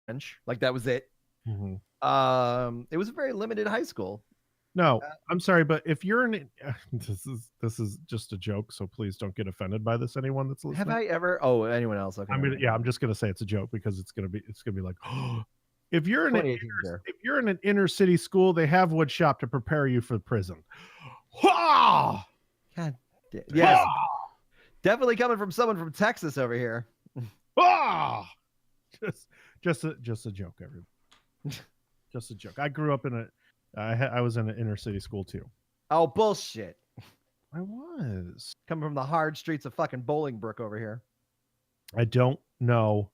French. Like that was it. Mhm. It was a very limited high school. No, I'm sorry, but if you're in, this is just a joke, so please don't get offended by this. Anyone that's Have listening, I ever? Oh, anyone else? Okay, never mind. I'm just gonna say it's a joke because it's gonna be like, if you're in 2018 sure. if you're in an inner city school, they have wood shop to prepare you for prison. Ha! God, Ha! yes, definitely coming from someone from Texas over here. Ha! Just just a joke, everybody. Just a joke. I grew up in I was in an inner city school too. Oh, bullshit. I was. Coming from the hard streets of fucking Bolingbrook over here. I don't know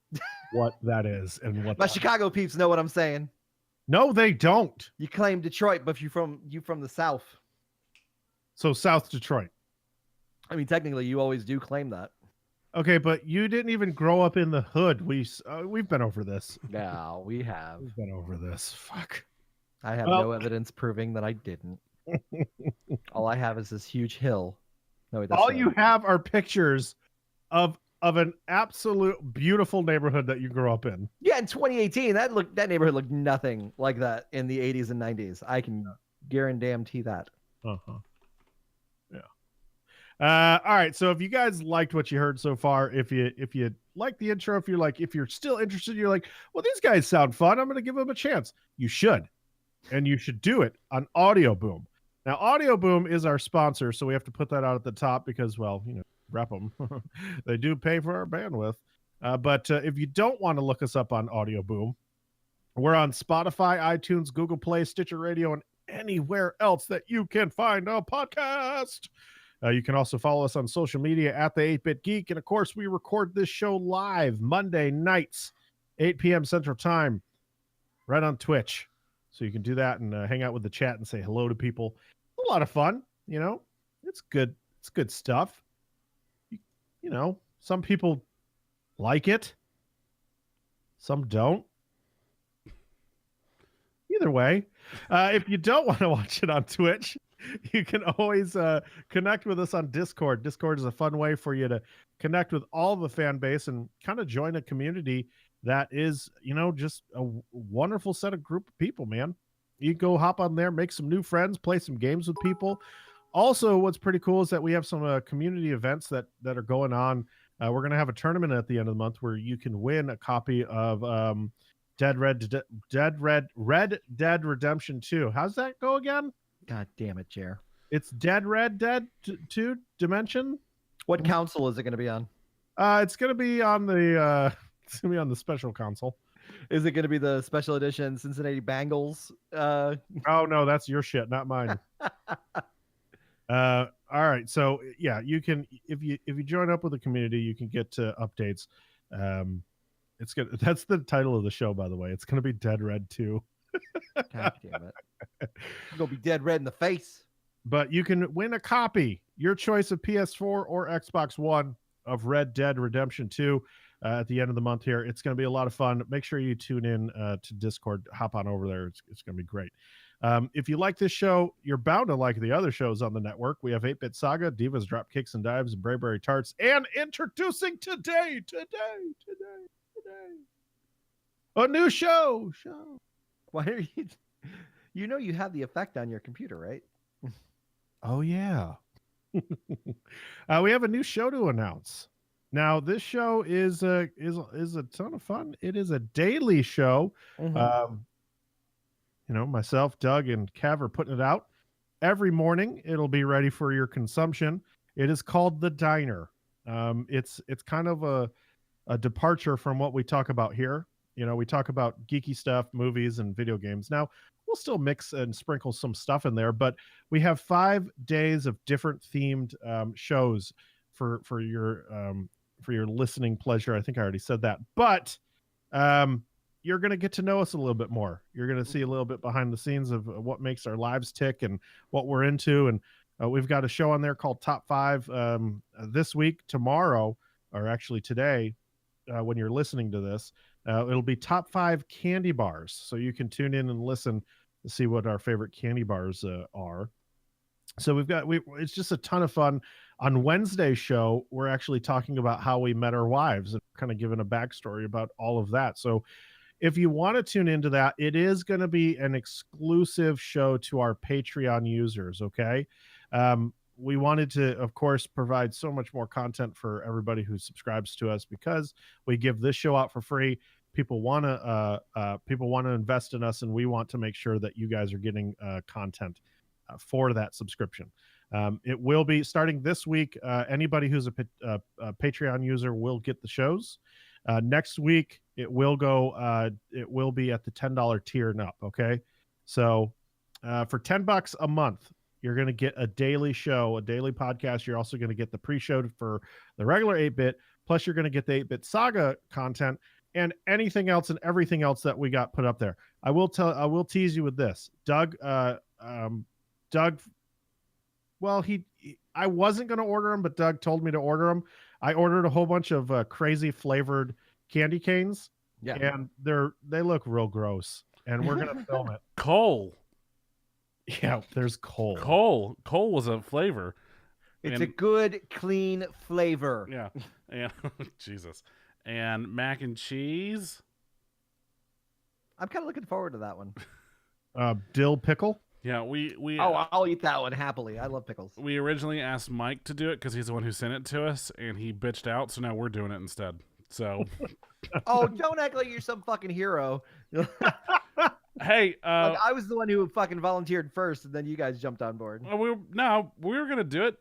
what that is and what My that. Chicago peeps know what I'm saying. No, they don't. You claim Detroit, but you from the South. So South Detroit. I mean, technically, you always do claim that. Okay, but you didn't even grow up in the hood. We've been over this. No, we have. We've been over this. Fuck. I have Well- no evidence proving that I didn't. All I have is this huge hill. No, wait, that's All not- you have are pictures of an absolute beautiful neighborhood that you grew up in. Yeah, in 2018, that neighborhood looked nothing like that in the 80s and 90s. I can guarantee that. Uh-huh. Yeah. All right. So if you guys liked what you heard so far, if you like the intro, if you're still interested, you're like, well, these guys sound fun, I'm going to give them a chance. You should, and you should do it on Audio Boom. Now, Audio Boom is our sponsor, so we have to put that out at the top because, well, rep them. They do pay for our bandwidth. But if you don't want to look us up on Audio Boom, we're on Spotify, iTunes, Google Play, Stitcher Radio, and anywhere else that you can find a podcast. You can also follow us on social media at the 8-Bit Geek. And of course, we record this show live Monday nights, 8 p.m. Central Time, right on Twitch. So you can do that and hang out with the chat and say hello to people. A lot of fun, It's good. It's good stuff. Some people like it. Some don't. Either way, if you don't want to watch it on Twitch, you can always connect with us on Discord. Discord is a fun way for you to connect with all the fan base and kind of join a community that is, just a wonderful set of group of people, man. You go hop on there, make some new friends, play some games with people. Also, what's pretty cool is that we have some community events that are going on. We're going to have a tournament at the end of the month where you can win a copy of Red Dead Redemption 2. How's that go again? God damn it, Jer. It's Red Dead 2 Dimension. What console is it going to be on? It's going to be on the special console. Is it going to be the special edition Cincinnati Bengals? Oh no, that's your shit, not mine. All right, so yeah, you can if you join up with the community, you can get updates. It's good. That's the title of the show, by the way. It's going to be Dead Red 2. God damn it! You're gonna be dead red in the face. But you can win a copy, your choice of PS4 or Xbox One, of Red Dead Redemption 2 at the end of the month here. It's going to be a lot of fun. Make sure you tune in to Discord. Hop on over there. It's going to be great. If you like this show, you're bound to like the other shows on the network. We have 8-Bit Saga, Divas, Drop Kicks and Dives, and Brayberry Tarts. And introducing today, a new show. Why are you? You know you have the effect on your computer, right? Oh yeah. We have a new show to announce. Now, this show is a ton of fun. It is a daily show. Mm-hmm. Myself, Doug, and Cav are putting it out every morning. It'll be ready for your consumption. It is called The Diner. It's kind of a departure from what we talk about here. We talk about geeky stuff, movies, and video games. Now, we'll still mix and sprinkle some stuff in there, but we have 5 days of different themed shows for your listening pleasure. I think I already said that, but you're going to get to know us a little bit more. You're going to see a little bit behind the scenes of what makes our lives tick and what we're into. And we've got a show on there called Top 5 this week, tomorrow, or actually today, when you're listening to this. It'll be Top 5 candy bars. So you can tune in and listen to see what our favorite candy bars are. So it's just a ton of fun. On Wednesday's show, we're actually talking about how we met our wives and kind of giving a backstory about all of that. So if you want to tune into that, it is going to be an exclusive show to our Patreon users. Okay. We wanted to, of course, provide so much more content for everybody who subscribes to us because we give this show out for free. People want to invest in us, and we want to make sure that you guys are getting content for that subscription. It will be starting this week. Anybody who's a Patreon user will get the shows. Next week it will go. It will be at the $10 tier and up. Okay, so for $10 a month, you're going to get a daily show, a daily podcast. You're also going to get the pre-show for the regular 8-bit. Plus, you're going to get the 8-bit saga content and anything else and everything else that we got put up there. I will tease you with this. Doug. Well, I wasn't going to order them, but Doug told me to order them. I ordered a whole bunch of crazy flavored candy canes, and they look real gross. And we're going to film it. Cole. Yeah, there's Cole. Cole was a flavor. It's a good, clean flavor. Yeah. And Jesus. And mac and cheese. I'm kind of looking forward to that one. Dill pickle. Yeah, we I'll eat that one happily. I love pickles. We originally asked Mike to do it because he's the one who sent it to us, and he bitched out. So now we're doing it instead. So, oh, don't act like you're some fucking hero. Hey, I was the one who fucking volunteered first, and then you guys jumped on board. we were gonna do it.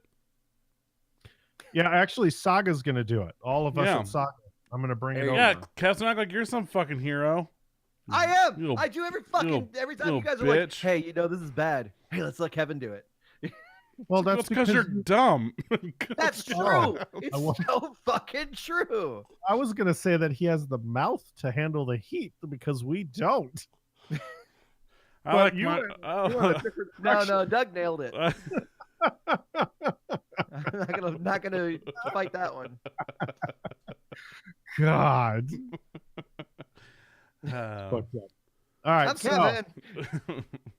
Yeah, actually, Saga's gonna do it. All of us at Saga. I'm gonna bring it over. Yeah, Kev's not like you're some fucking hero. I am. I do every time you guys are like, hey, you know this is bad. Hey, let's let Kevin do it. Well, that's because you're dumb. That's true. It's so fucking true. I was gonna say that he has the mouth to handle the heat because we don't. But you went a different no, direction. Doug nailed it. I'm not gonna fight that one. God. All right, I'm Kevin.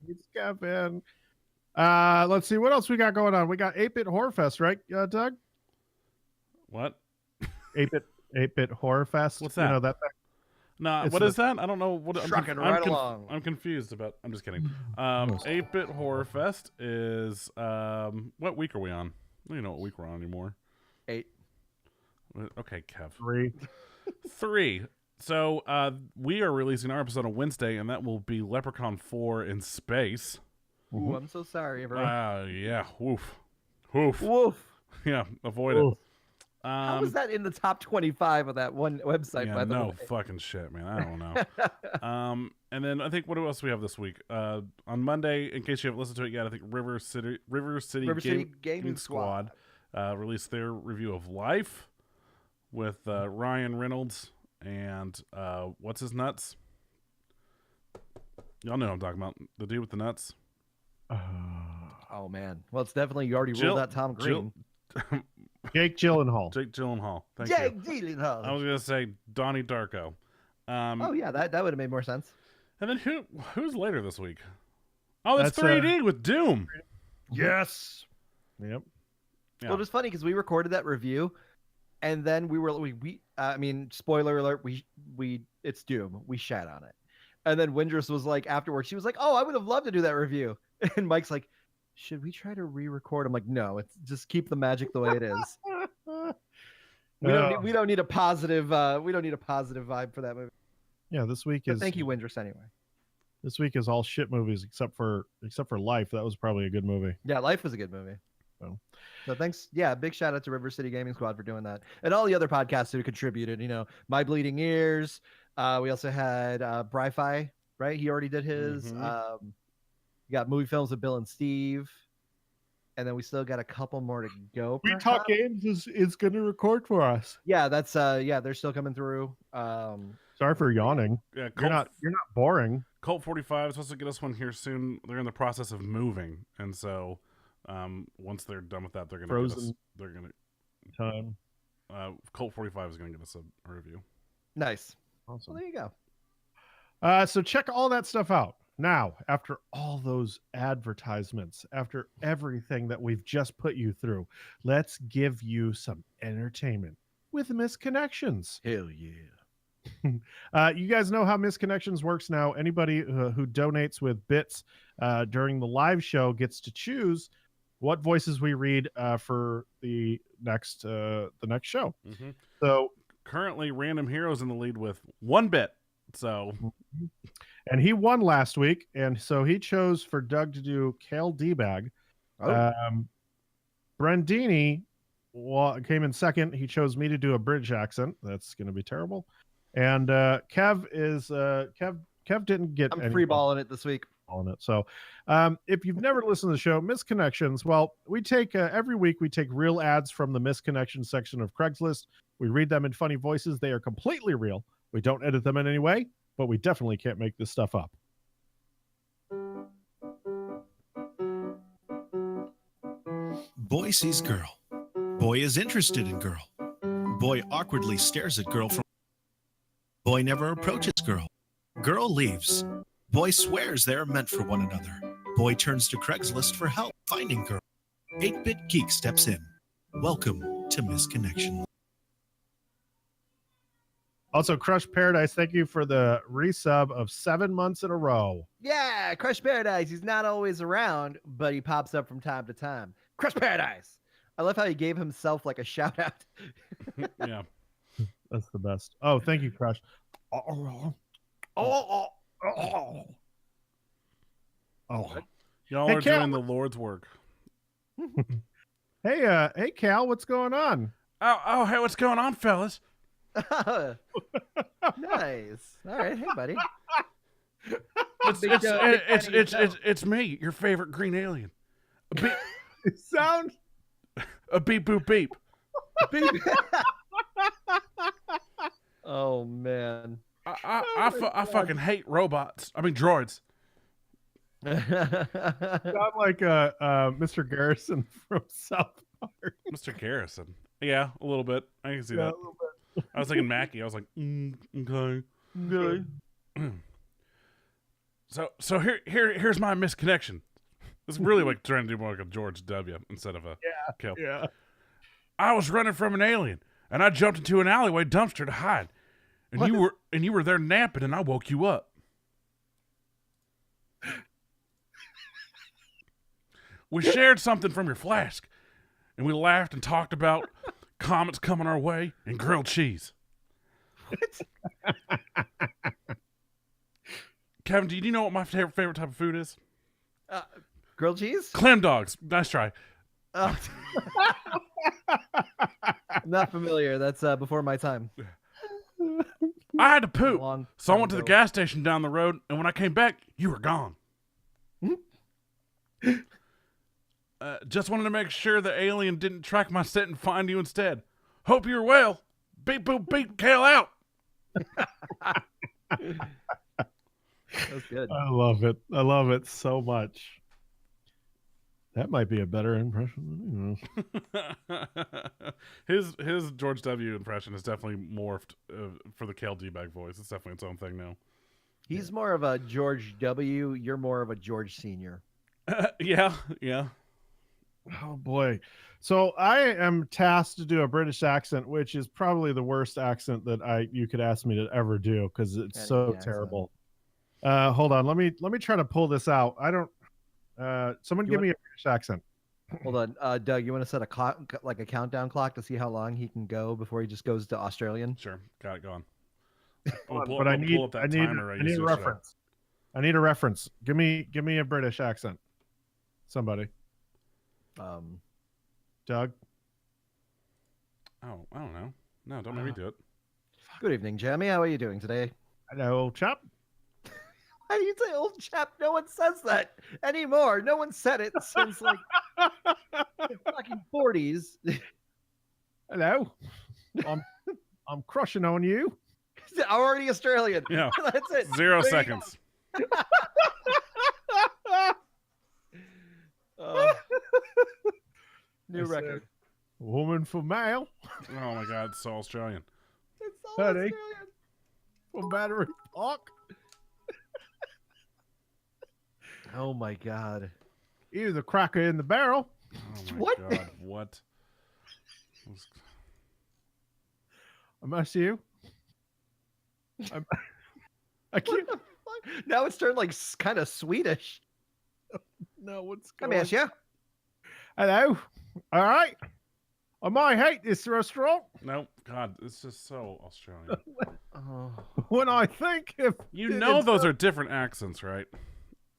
It's Kevin. Let's see what else we got going on. We got 8-bit Horror Fest, right, Doug? What? 8-bit Horror Fest. What's that? You know that. No, what is that? I don't know. Trucking right along. I'm confused about. I'm just kidding. 8-bit Horror Fest is what week are we on? I don't even know what week we're on anymore. 8. Okay, Kev. 3. 3. So we are releasing our episode on Wednesday, and that will be Leprechaun 4 in space. Ooh, I'm so sorry, everyone. Yeah. Woof. Woof. Woof. Yeah. Avoid it. How was that in the top 25 of that one website? Yeah, by the no way? fucking shit, man. I don't know. And then I think what else we have this week? On Monday, in case you haven't listened to it yet, I think River City Gaming Squad released their review of Life with Ryan Reynolds and what's his nuts? Y'all know what I'm talking about. The dude with the nuts. Oh man. Well, it's definitely you already ruled out Tom Green. Jake Gyllenhaal. Jake Gyllenhaal. Thank you. Jake Gyllenhaal. I was gonna say Donnie Darko. Oh yeah, that would have made more sense. And then who's later this week? Oh, that's 3D with Doom. Yes. Yep. Yeah. Well, it was funny because we recorded that review, and then I mean, spoiler alert, it's Doom. We shat on it, and then Windress was like afterwards, she was like, "Oh, I would have loved to do that review," and Mike's like, "Should we try to re-record?" I'm like, "No, it's just keep the magic the way it is." We don't need a positive vibe for that movie. Yeah, this week but is. Thank you, Windress. Anyway, this week is all shit movies except for Life. That was probably a good movie. Yeah, Life was a good movie. So thanks. Yeah, big shout out to River City Gaming Squad for doing that, and all the other podcasts who contributed. You know, My Bleeding Ears. We also had Bri-Fi, right? He already did his. Mm-hmm. You got Movie Films with Bill and Steve, and then we still got a couple more to go. We Talk Games is going to record for us. Yeah, that's they're still coming through. Sorry for yawning. Yeah, you're not boring. Cult 45 is supposed to get us one here soon. They're in the process of moving, and so once they're done with that, they're gonna Frozen. They're gonna time. Cult 45 is gonna get us a review. Nice. Awesome. Well, there you go. So check all that stuff out. Now, after all those advertisements, after everything that we've just put you through, let's give you some entertainment with Misconnections. Hell yeah. You guys know how Misconnections works now. Anybody who donates with bits during the live show gets to choose what voices we read for the next show. Mm-hmm. So currently, Random Heroes in the lead with 1 bit. So, and he won last week, and so he chose for Doug to do Kale D-Bag. Brandini came in second. He chose me to do a British accent. That's going to be terrible. And Kev didn't get. I'm free balling it this week. On it. So, if you've never listened to the show, Misconnections, well, we take every week we take real ads from the Misconnections section of Craigslist. We read them in funny voices. They are completely real. We don't edit them in any way, but we definitely can't make this stuff up. Boy sees girl. Boy is interested in girl. Boy awkwardly stares at girl from. Boy never approaches girl. Girl leaves. Boy swears they are meant for one another. Boy turns to Craigslist for help finding girl. 8-Bit Geek steps in. Welcome to Misconnection. Also, Crush Paradise, thank you for the resub of 7 months in a row. Yeah, Crush Paradise. He's not always around, but he pops up from time to time. Crush Paradise. I love how he gave himself like a shout out. Yeah. That's the best. Oh, thank you, Crush. Y'all Hey, are Cal. doing the Lord's work. Hey, Cal, what's going on? Oh, hey, what's going on, fellas? Nice. All right, hey, buddy. It's me, your favorite green alien. Sound A beep boop beep. Beep. Oh man. I fucking hate robots. I mean droids. Sound like Mr. Garrison from South Park. Mr. Garrison. Yeah, a little bit. I can see that. A little bit. I was thinking Mackie. I was like, okay. Good. So here's my misconnection. It's really like trying to do more like a George W. instead of a kill. Yeah. I was running from an alien, and I jumped into an alleyway dumpster to hide. And you were there napping, and I woke you up. We shared something from your flask, and we laughed and talked about comets coming our way and grilled cheese. What? Kevin, do you know what my favorite type of food is? Grilled cheese? Clam dogs. Nice try. Oh. Not familiar. That's before my time. I had to poop, Long so I time went to the ago. gas station down the road, and when I came back, you were gone. Just wanted to make sure the alien didn't track my scent and find you instead. Hope you're well. Beep boop beep, Kale out. That's good. I love it. I love it so much. That might be a better impression than His George W. impression has definitely morphed for the Kale D-Bag voice. It's definitely its own thing now. He's more of a George W. You're more of a George Senior. Yeah. Oh boy. So I am tasked to do a British accent, which is probably the worst accent that you could ask me to ever do because it's so terrible. Hold on, let me try to pull this out. I don't someone give me a British accent. Hold on, Doug, you want to set a clock, like a countdown clock, to see how long he can go before he just goes to Australian? Sure. Got it going. But I need a reference. I need a reference. Give me a British accent. Somebody. Doug? Oh, I don't know. No, don't make me do it. Good evening, Jeremy. How are you doing today? Hello, old chap. Why do you say old chap? No one says that anymore. No one said it since like the fucking 40s. Hello. I'm crushing on you. I'm already Australian. Yeah. That's it. 0 There you seconds. New record. Woman for male. Oh my God, it's so Australian. It's all Honey. Australian. For Battery Park. Oh my God. You're the cracker in the barrel. Oh my What? God, what? I must you. I can't. Now it's turned like kind of Swedish. No, what's I going miss you. Hello. All right. I might hate this restaurant. No, God, it's just so Australian. Oh. When I think if You know those are different accents, right?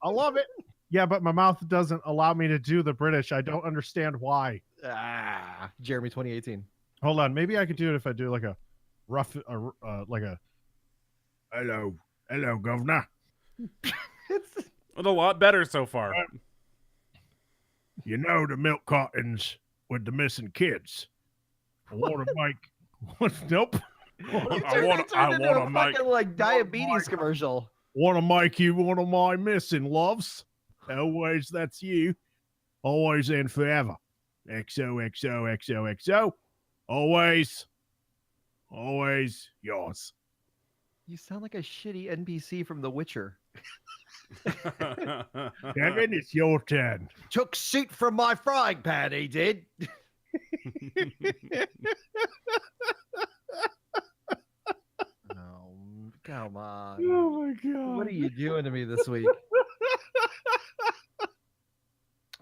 I love it. Yeah, but my mouth doesn't allow me to do the British. I don't understand why. Jeremy 2018. Hold on. Maybe I could do it if I do like a rough, like a hello, governor. It's A lot better so far. You know the milk cartons with the missing kids. I want to make. Nope. I want to make fucking like diabetes commercial. Want to make you one of my missing loves. Always, that's you. Always and forever. XOXOXOXO. Always yours. You sound like a shitty NPC from The Witcher. Kevin, it's your turn. Took seat from my frying pan, he did. Oh, come on. Oh my god. What are you doing to me this week?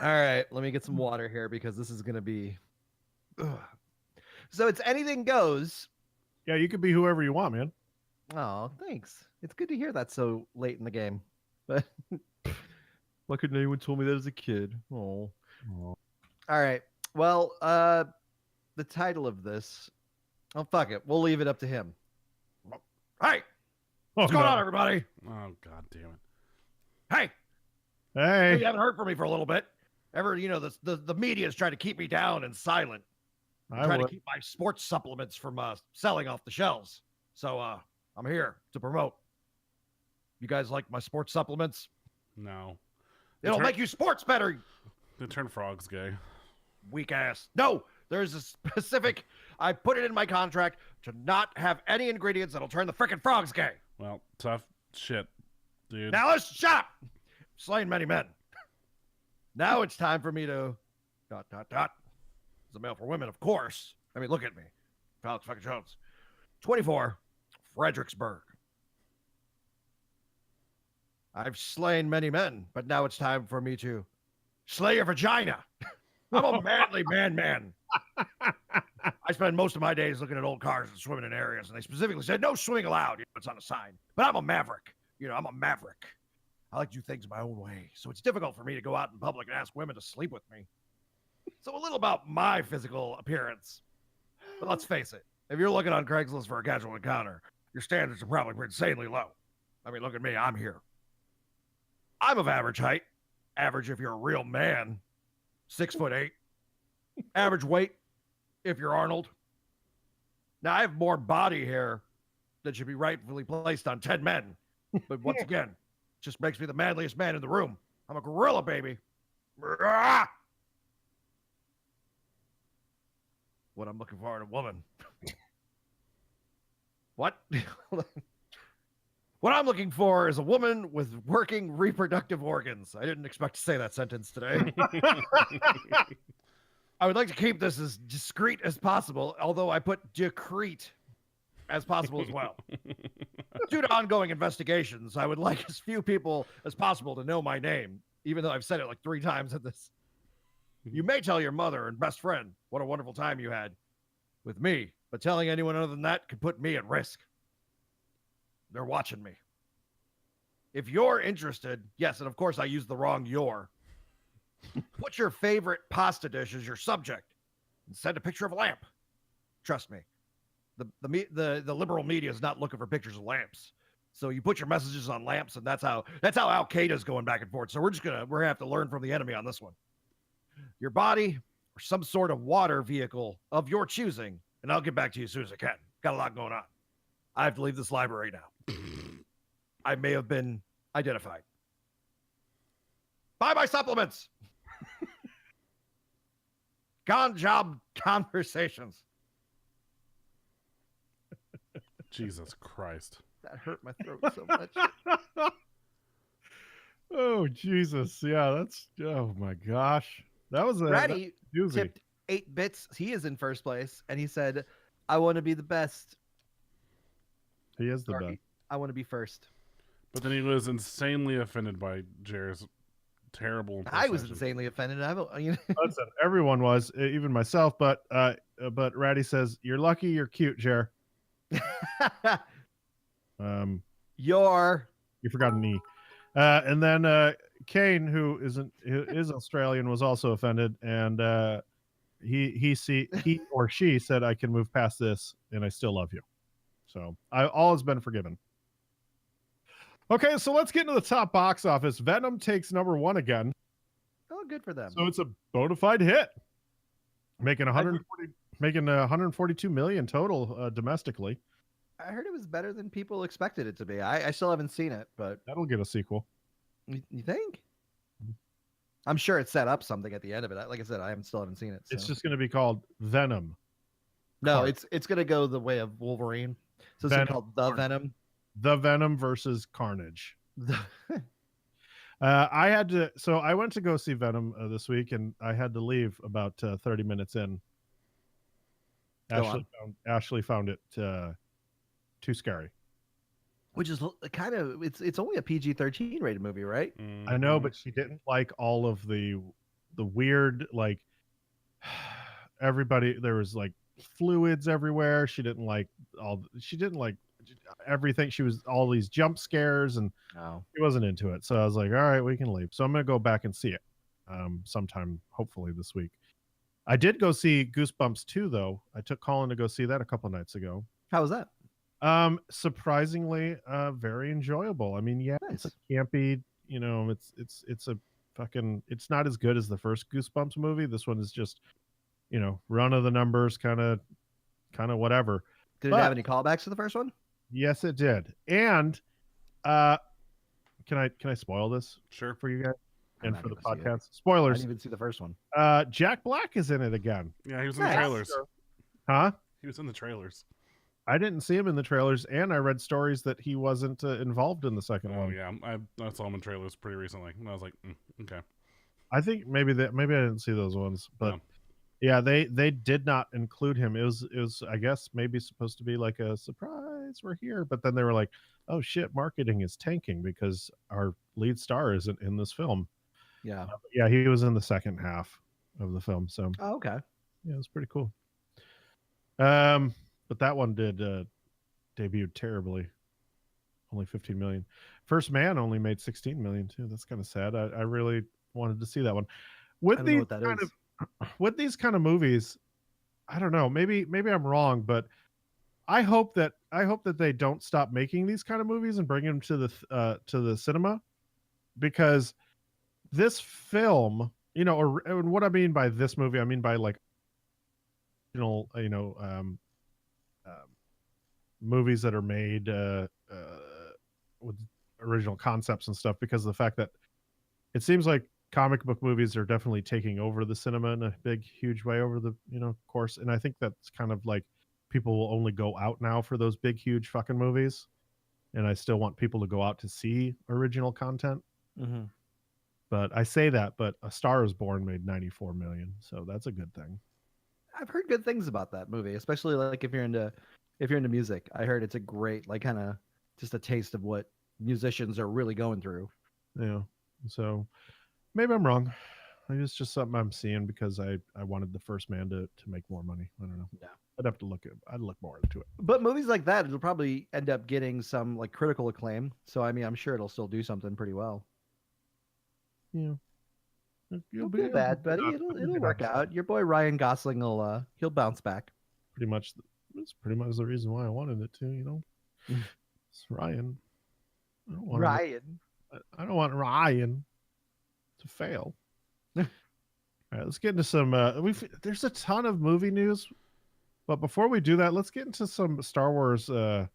All right, let me get some water here because this is going to be... Ugh. So it's anything goes. Yeah, you could be whoever you want, man. Oh, thanks. It's good to hear that so late in the game. But why couldn't anyone told me that as a kid? Oh. All right. Well, the title of this... Oh, fuck it. We'll leave it up to him. Hey! What's going on, everybody? Oh, God damn it. Hey! Hey. You haven't heard from me for a little bit. The media's trying to keep me down and silent. Trying to keep my sports supplements from selling off the shelves. So I'm here to promote. You guys like my sports supplements? No. It'll make you sports better. They turn frogs gay. Weak ass. No, there's a specific... I put it in my contract to not have any ingredients that'll turn the frickin' frogs gay. Well, tough shit, dude. Now let's shut up. Slain many men. Now it's time for me to... It's a male for women, of course. I mean, look at me. Alex fucking Jones. 24, Fredericksburg. I've slain many men, but now it's time for me to slay your vagina. I'm a manly man. I spend most of my days looking at old cars and swimming in areas, and they specifically said, no swimming allowed. It's on a sign. But I'm a maverick. I'm a maverick. I like to do things my own way. So it's difficult for me to go out in public and ask women to sleep with me. So a little about my physical appearance. But let's face it. If you're looking on Craigslist for a casual encounter, your standards are probably insanely low. I mean, look at me. I'm here. I'm of average height. Average if you're a real man. 6'8". Average weight if you're Arnold. Now, I have more body hair that should be rightfully placed on 10 men. But once again, just makes me the manliest man in the room. I'm a gorilla, baby. What I'm looking for in a woman. What? What I'm looking for is a woman with working reproductive organs. I didn't expect to say that sentence today. I would like to keep this as discreet as possible, although I put discreet as possible as well. Due to ongoing investigations, I would like as few people as possible to know my name, even though I've said it like 3 times in this. You may tell your mother and best friend what a wonderful time you had with me, but telling anyone other than that could put me at risk. They're watching me. If you're interested, yes, and of course I used the wrong your. Put your favorite pasta dish as your subject and send a picture of a lamp. Trust me. The liberal media is not looking for pictures of lamps. So you put your messages on lamps, and that's how Al Qaeda's going back and forth. So we're gonna have to learn from the enemy on this one. Your body or some sort of water vehicle of your choosing, and I'll get back to you as soon as I can. Got a lot going on. I have to leave this library now. I may have been identified. Buy my supplements. Gone job conversations. Jesus Christ. That hurt my throat so much. Oh, Jesus. Yeah, that's... Oh, my gosh. That was a... Ratty tipped 8 bits. He is in first place, and he said, I want to be the best. He is the best. I want to be first. But then he was insanely offended by Jer's terrible I impersonation. was insanely offended. Listen, everyone was, even myself. But Ratty says, "You're lucky. You're cute, Jer." You forgot an E. And then Kane, who is Australian, was also offended, and he or she said, "I can move past this, and I still love you." So all has been forgiven. Okay, so let's get into the top box office. Venom takes number 1 again. Oh, good for them. So it's a bona fide hit, making 142 million total domestically. I heard it was better than people expected it to be. I still haven't seen it, but that'll get a sequel. You think? I'm sure it set up something at the end of it. Like I said, I still haven't seen it. So. It's just going to be called Venom. No, it's going to go the way of Wolverine. So it's called The Venom. The Venom versus Carnage. I went to go see Venom this week, and I had to leave about 30 minutes in. Ashley found it too scary. Which is kind of it's only a PG-13 rated movie, right? I know, but she didn't like all of the weird, like, everybody. There was like fluids everywhere. She didn't like everything. She was all these jump scares, and she wasn't into it. So I was like, all right, we can leave. So I'm gonna go back and see it sometime, hopefully this week. I did go see Goosebumps 2 though. I took Colin to go see that a couple nights ago. How was that? Surprisingly, very enjoyable. I mean, yeah, nice. It's a campy, it's a fucking, it's not as good as the first Goosebumps movie. This one is just, run of the numbers, kind of whatever. Did it have any callbacks to the first one? Yes, it did. And can I spoil this? Sure. For you guys and for the podcast. Spoilers. I didn't even see the first one. Jack Black is in it again. Yeah, he was in the trailers. Huh? He was in the trailers. I didn't see him in the trailers, and I read stories that he wasn't involved in the second one. Yeah, I saw him in trailers pretty recently, and I was like, okay. I think maybe I didn't see those ones, but yeah, they did not include him. It was I guess maybe supposed to be like a surprise, we're here, but then they were like, oh shit, marketing is tanking because our lead star isn't in this film. Yeah, yeah, he was in the second half of the film, so okay, yeah, it was pretty cool. But that one did debut terribly. Only 15 million. First Man only made 16 million too. That's kind of sad. I really wanted to see that one. With these kind of movies, I don't know. Maybe I'm wrong, but I hope that they don't stop making these kind of movies and bring them to the cinema, because this film, or what I mean by this movie, I mean by like, movies that are made with original concepts and stuff, because of the fact that it seems like comic book movies are definitely taking over the cinema in a big, huge way over the course. And I think that's kind of like people will only go out now for those big, huge fucking movies. And I still want people to go out to see original content. Mm-hmm. But I say that, but A Star Is Born made 94 million, so that's a good thing. I've heard good things about that movie, especially like if you're into music. I heard it's a great, like, kind of just a taste of what musicians are really going through. Yeah. So maybe I'm wrong. Maybe it's just something I'm seeing because I wanted the First Man to make more money. I don't know. Yeah. I'd look more into it. But movies like that, it'll probably end up getting some like critical acclaim. So I mean, I'm sure it'll still do something pretty well. Yeah. You'll be bad, buddy. It'll work out. Your boy Ryan Gosling he'll bounce back. It's pretty much the reason why I wanted it to, It's Ryan. I don't want Ryan to fail. All right, let's get into some there's a ton of movie news, but before we do that, let's get into some Star Wars a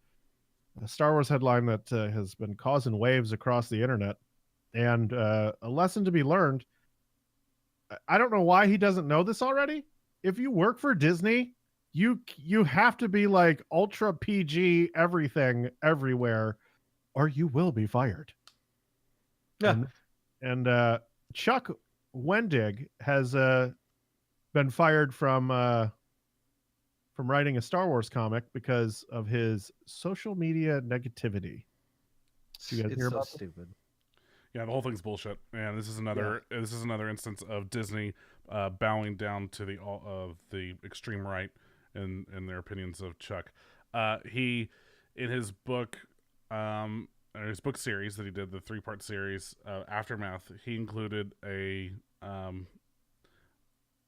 Star Wars headline that has been causing waves across the internet, and a lesson to be learned. I don't know why he doesn't know this already. If you work for Disney, you have to be like ultra PG everything everywhere, or you will be fired. Yeah. And Chuck Wendig has been fired from from writing a Star Wars comic because of his social media negativity. Did you guys It's hear so about this? stupid. Yeah, the whole thing's bullshit, and this is another instance of Disney bowing down to the extreme right in their opinions of Chuck. He in his book or his book series that he did, the 3-part series Aftermath, he included a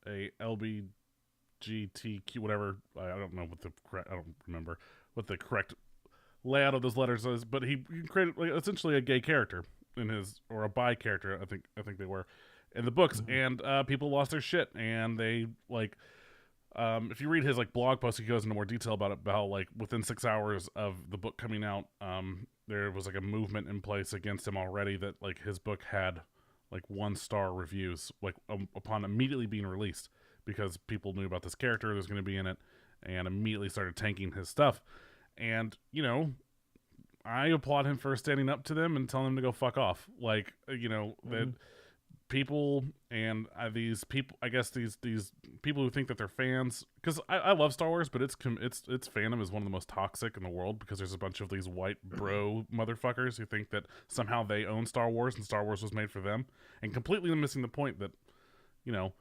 LBGTQ whatever, I don't know what the correct, I don't remember what the correct layout of those letters is, but he created like essentially a gay character in his, or a bi character, I think they were in the books, and people lost their shit, and they like if you read his like blog post, he goes into more detail about it, about how like within 6 hours of the book coming out, there was like a movement in place against him already, that like his book had like 1-star reviews like upon immediately being released, because people knew about this character that was going to be in it and immediately started tanking his stuff. And you know, I applaud him for standing up to them and telling them to go fuck off. Like, you know, that people and these people, I guess these people who think that they're fans, because I love Star Wars, but its fandom is one of the most toxic in the world, because there's a bunch of these white bro motherfuckers who think that somehow they own Star Wars and Star Wars was made for them, and completely missing the point that, you know,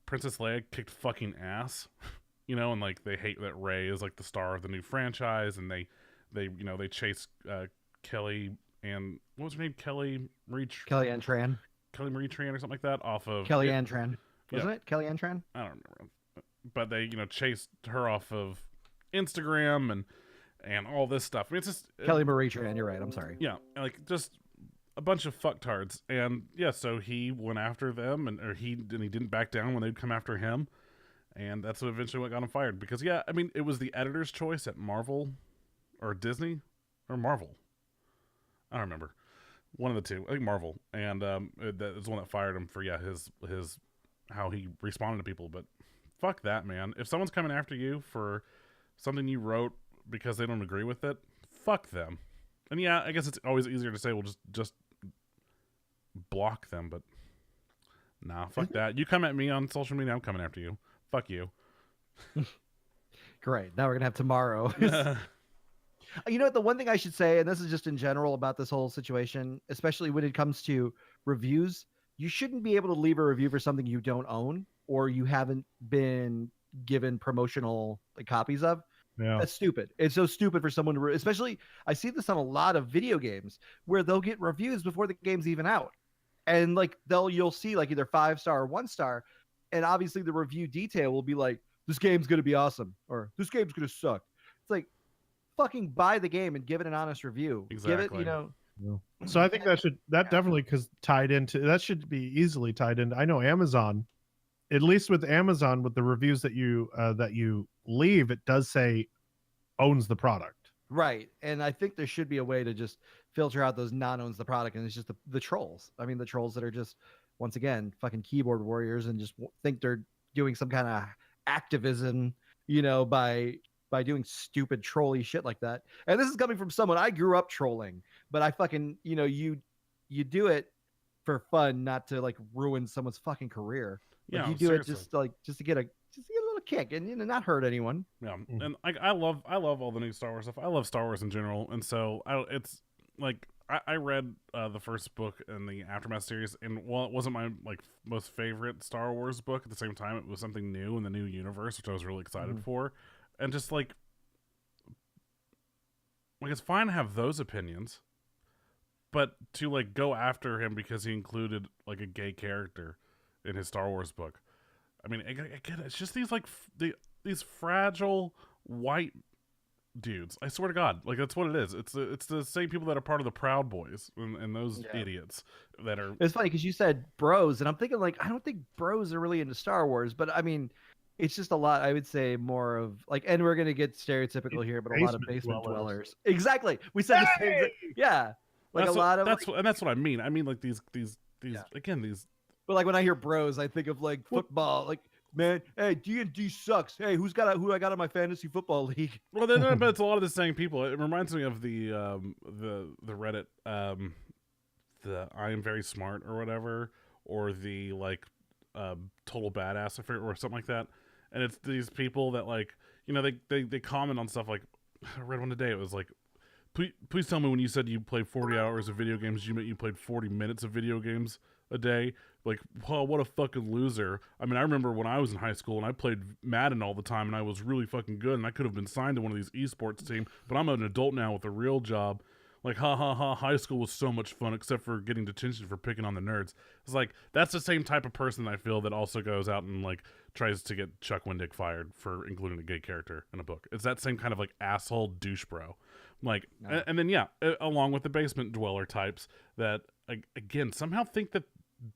Princess Leia kicked fucking ass, you know, and like they hate that Rey is like the star of the new franchise, and they you know, they chase Kelly, and what was her name, Kelly Marie Tran or something like that, off of Kellyanne Tran, wasn't it? Kellyanne Tran? I don't remember, but they, you know, chased her off of Instagram and all this stuff. I mean, it's just Kelly Marie Tran. You're right. I'm sorry. Yeah, like just a bunch of fucktards, and yeah, so he went after them, and he didn't back down when they'd come after him, and that's what eventually what got him fired. Because yeah, I mean, it was the editor's choice at Marvel or Disney or Marvel. I don't remember. One of the two. I think Marvel. And that is the one that fired him for, yeah, his how he responded to people. But fuck that, man. If someone's coming after you for something you wrote because they don't agree with it, fuck them. And yeah, I guess it's always easier to say, well, just block them. But nah, fuck that. You come at me on social media, I'm coming after you. Fuck you. Great. Now we're going to have tomorrow. You know what? The one thing I should say, and this is just in general about this whole situation, especially when it comes to reviews, you shouldn't be able to leave a review for something you don't own or you haven't been given promotional like copies of. Yeah. That's stupid. It's so stupid for someone to, especially I see this on a lot of video games where they'll get reviews before the game's even out. And like you'll see like either 5-star or 1-star. And obviously the review detail will be like, this game's going to be awesome, or this game's going to suck. It's like, fucking buy the game and give it an honest review. Exactly. Give it, you know. So I think that definitely, because tied into that should be easily tied in. I know Amazon, at least with Amazon, with the reviews that you leave, it does say owns the product. Right. And I think there should be a way to just filter out those non-owns the product, and it's just the trolls. I mean, the trolls that are just, once again, fucking keyboard warriors and just think they're doing some kind of activism, you know, by doing stupid trolly shit like that. And this is coming from someone, I grew up trolling, but I fucking, you know, you do it for fun, not to like ruin someone's fucking career. Like, Yeah, you do seriously. it just to get a little kick and, you know, not hurt anyone. Yeah, and like I love all the new Star Wars stuff. I love Star Wars in general, and so it's like I read the first book in the Aftermath series, and while it wasn't my like most favorite Star Wars book, at the same time it was something new in the new universe, which I was really excited for. And just like it's fine to have those opinions, but to like go after him because he included like a gay character in his Star Wars book. I mean, again, it's just these like these fragile white dudes. I swear to God, like that's what it is. It's the same people that are part of the Proud Boys and those idiots that are. It's funny because you said bros, and I'm thinking like I don't think bros are really into Star Wars, but I mean. It's just a lot, I would say, more of like, and we're going to get stereotypical here, but a lot of basement dwellers. Exactly. We said the same thing. Yeah. Like that's a lot of. That's what I mean. I mean, like these again, these. But like when I hear bros, I think of like football. Like, man, hey, D&D sucks. Hey, who I got on my fantasy football league? Well, but it's a lot of the same people. It reminds me of the Reddit, the I am very smart or whatever, or the like total badass or something like that. And it's these people that like you know, they comment on stuff like, I read one today. It was like, please tell me when you said you played 40 hours of video games, you meant you played 40 minutes of video games a day. Like, well, what a fucking loser. I mean, I remember when I was in high school and I played Madden all the time and I was really fucking good and I could have been signed to one of these esports teams, but I'm an adult now with a real job. Like, ha ha ha, high school was so much fun except for getting detention for picking on the nerds. It's like, that's the same type of person I feel that also goes out and, like, tries to get Chuck Wendig fired for including a gay character in a book. It's that same kind of, like, asshole douche bro. Like, no. And then, yeah, along with the basement dweller types that, again, somehow think that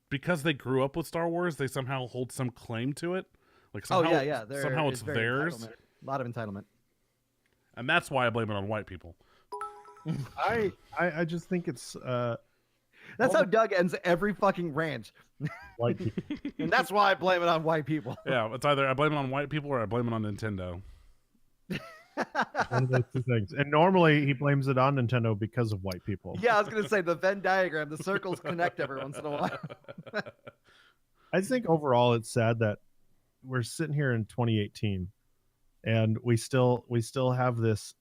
because they grew up with Star Wars, they somehow hold some claim to it. Like, somehow, somehow it's theirs. A lot of entitlement. And that's why I blame it on white people. I just think it's that's how Doug ends every fucking rant. White people. And that's why I blame it on white people. Yeah, it's either I blame it on white people or I blame it on Nintendo. One of those two things. And normally he blames it on Nintendo because of white people. Yeah, I was gonna say the Venn diagram, the circles connect every once in a while. I think overall it's sad that we're sitting here in 2018 and we still have this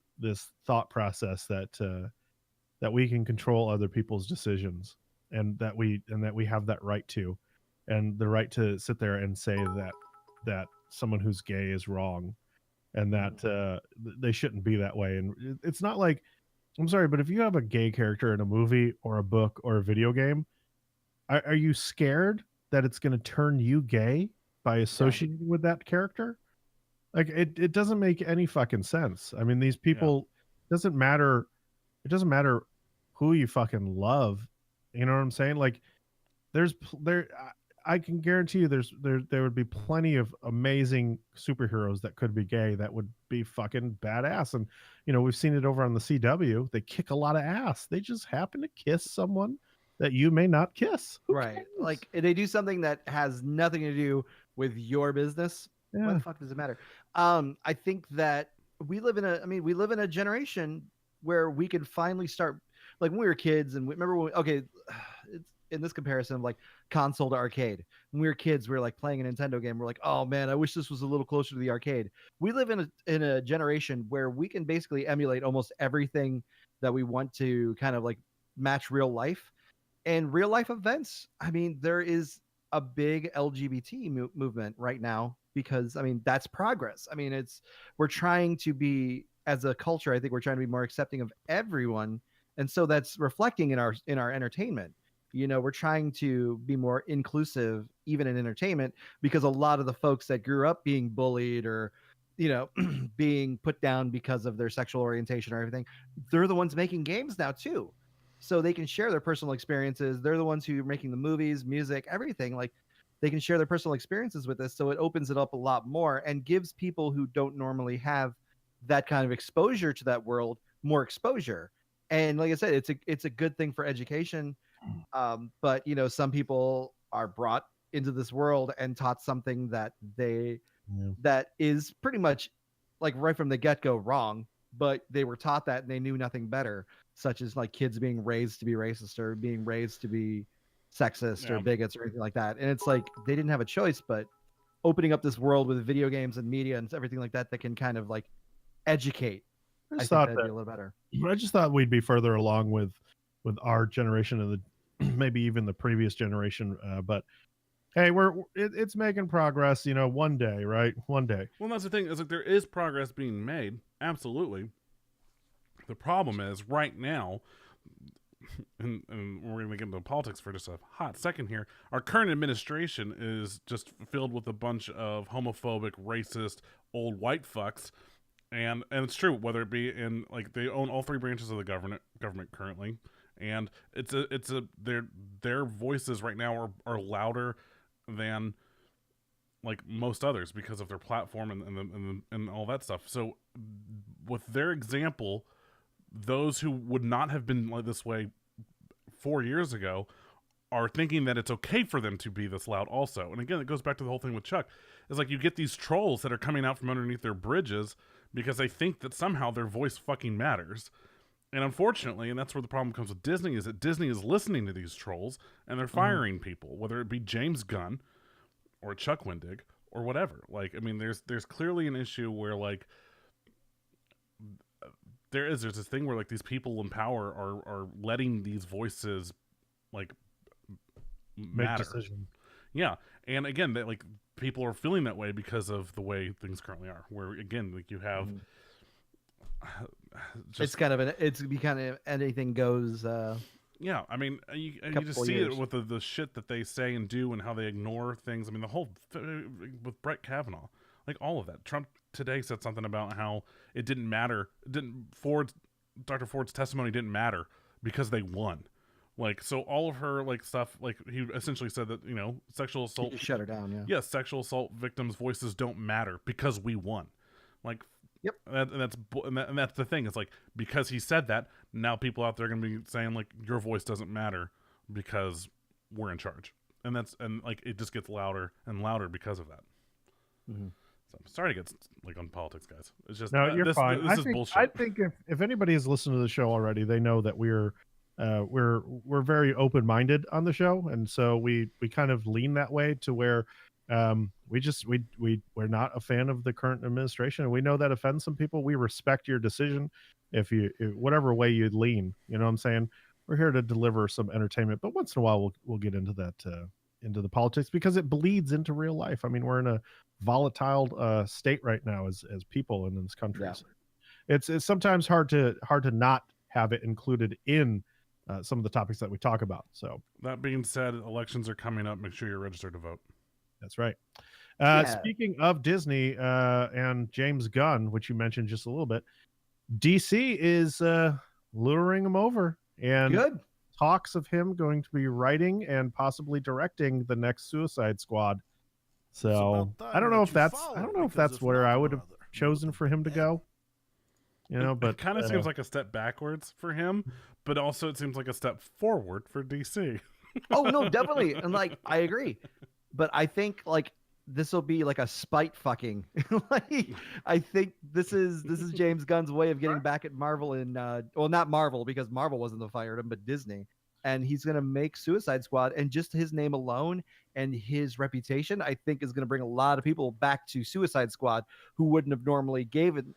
thought process that we can control other people's decisions and that we have that right to, and the right to sit there and say that someone who's gay is wrong and that they shouldn't be that way. And it's not like, I'm sorry, but if you have a gay character in a movie or a book or a video game, are you scared that it's going to turn you gay by associating with that character? Like, it doesn't make any fucking sense. I mean, these people, it doesn't matter who you fucking love. You know what I'm saying? Like, I can guarantee you there would be plenty of amazing superheroes that could be gay that would be fucking badass. And, you know, we've seen it over on the CW. They kick a lot of ass. They just happen to kiss someone that you may not kiss. Who right. cares? Like, they do something that has nothing to do with your business. Yeah. Why the fuck does it matter? I think that we live in a generation where we can finally start, like when we were kids and it's in this comparison of like console to arcade. When we were kids, we were like playing a Nintendo game. We're like, oh man, I wish this was a little closer to the arcade. We live in a generation where we can basically emulate almost everything that we want to kind of like match real life and real life events. I mean, there is a big LGBT movement right now because, I mean, that's progress. I mean, we're trying to be, as a culture, I think we're trying to be more accepting of everyone. And so that's reflecting in our entertainment. You know, we're trying to be more inclusive, even in entertainment, because a lot of the folks that grew up being bullied or, you know, being put down because of their sexual orientation or everything, they're the ones making games now too. So they can share their personal experiences. They're the ones who are making the movies, music, everything. Like, they can share their personal experiences with us. So it opens it up a lot more and gives people who don't normally have that kind of exposure to that world more exposure. And like I said, it's a good thing for education. But, you know, some people are brought into this world and taught something that that is pretty much like right from the get-go wrong, but they were taught that and they knew nothing better, such as like kids being raised to be racist or being raised to be sexist or bigots or anything like that. And it's like they didn't have a choice, but opening up this world with video games and media and everything like that can kind of like educate. I think that'd be a little better. I just thought we'd be further along with our generation and maybe even the previous generation. But hey, it's making progress. You know, one day, right? One day. Well, that's the thing. Is like there is progress being made. Absolutely. The problem is right now, and we're going to get into politics for just a hot second here. Our current administration is just filled with a bunch of homophobic, racist, old white fucks. And it's true, whether it be in, like, they own all three branches of the government currently, and their voices right now are louder than like most others because of their platform and all that stuff. So with their example, those who would not have been like this way 4 years ago are thinking that it's okay for them to be this loud also. And again, it goes back to the whole thing with Chuck. It's like you get these trolls that are coming out from underneath their bridges because they think that somehow their voice fucking matters. And unfortunately, and that's where the problem comes with Disney, is that Disney is listening to these trolls and they're firing people, whether it be James Gunn or Chuck Wendig or whatever. Like, I mean, there's clearly an issue where like there's this thing where like these people in power are letting these voices like Make matter. decisions. Yeah, and again, that like people are feeling that way because of the way things currently are. Where again, like you have, it's kind of it's be kind of anything goes. Yeah, I mean, you just see it with the shit that they say and do and how they ignore things. I mean, the whole with Brett Kavanaugh, like all of that. Trump today said something about how it didn't matter. Dr. Ford's testimony didn't matter because they won. Like, so all of her like stuff, like he essentially said that, you know, sexual assault. You shut her down, yeah. Yeah, sexual assault victims' voices don't matter because we won. Like, yep. And that's the thing. It's like, because he said that, now people out there are going to be saying like, your voice doesn't matter because we're in charge. And like it just gets louder and louder because of that. Mm-hmm. So I'm sorry to get like on politics, guys. It's just no, you're fine. This is bullshit. I think if anybody has listened to the show already, they know that we're very open-minded on the show, and so we kind of lean that way to where we're not a fan of the current administration, and we know that offends some people. We respect your decision if whatever way you lean, you know what I'm saying. We're here to deliver some entertainment, but once in a while we'll get into that into the politics because it bleeds into real life. I mean, we're in a volatile state right now as people in this country. Yeah. So it's sometimes hard to not have it included in some of the topics that we talk about. So that being said, elections are coming up. Make sure you're registered to vote. That's right. Speaking of Disney and James Gunn, which you mentioned just a little bit, DC is luring him over, and good talks of him going to be writing and possibly directing the next Suicide Squad. So I don't know if that's where I would have chosen for him to go. You know, but it kind of seems like a step backwards for him, but also it seems like a step forward for DC. Oh no, definitely, and like I agree, but I think like this will be like a spite fucking. Like I think this is James Gunn's way of getting back at Marvel and well, not Marvel because Marvel wasn't the fired him, but Disney, and he's gonna make Suicide Squad, and just his name alone and his reputation, I think, is gonna bring a lot of people back to Suicide Squad who wouldn't have normally given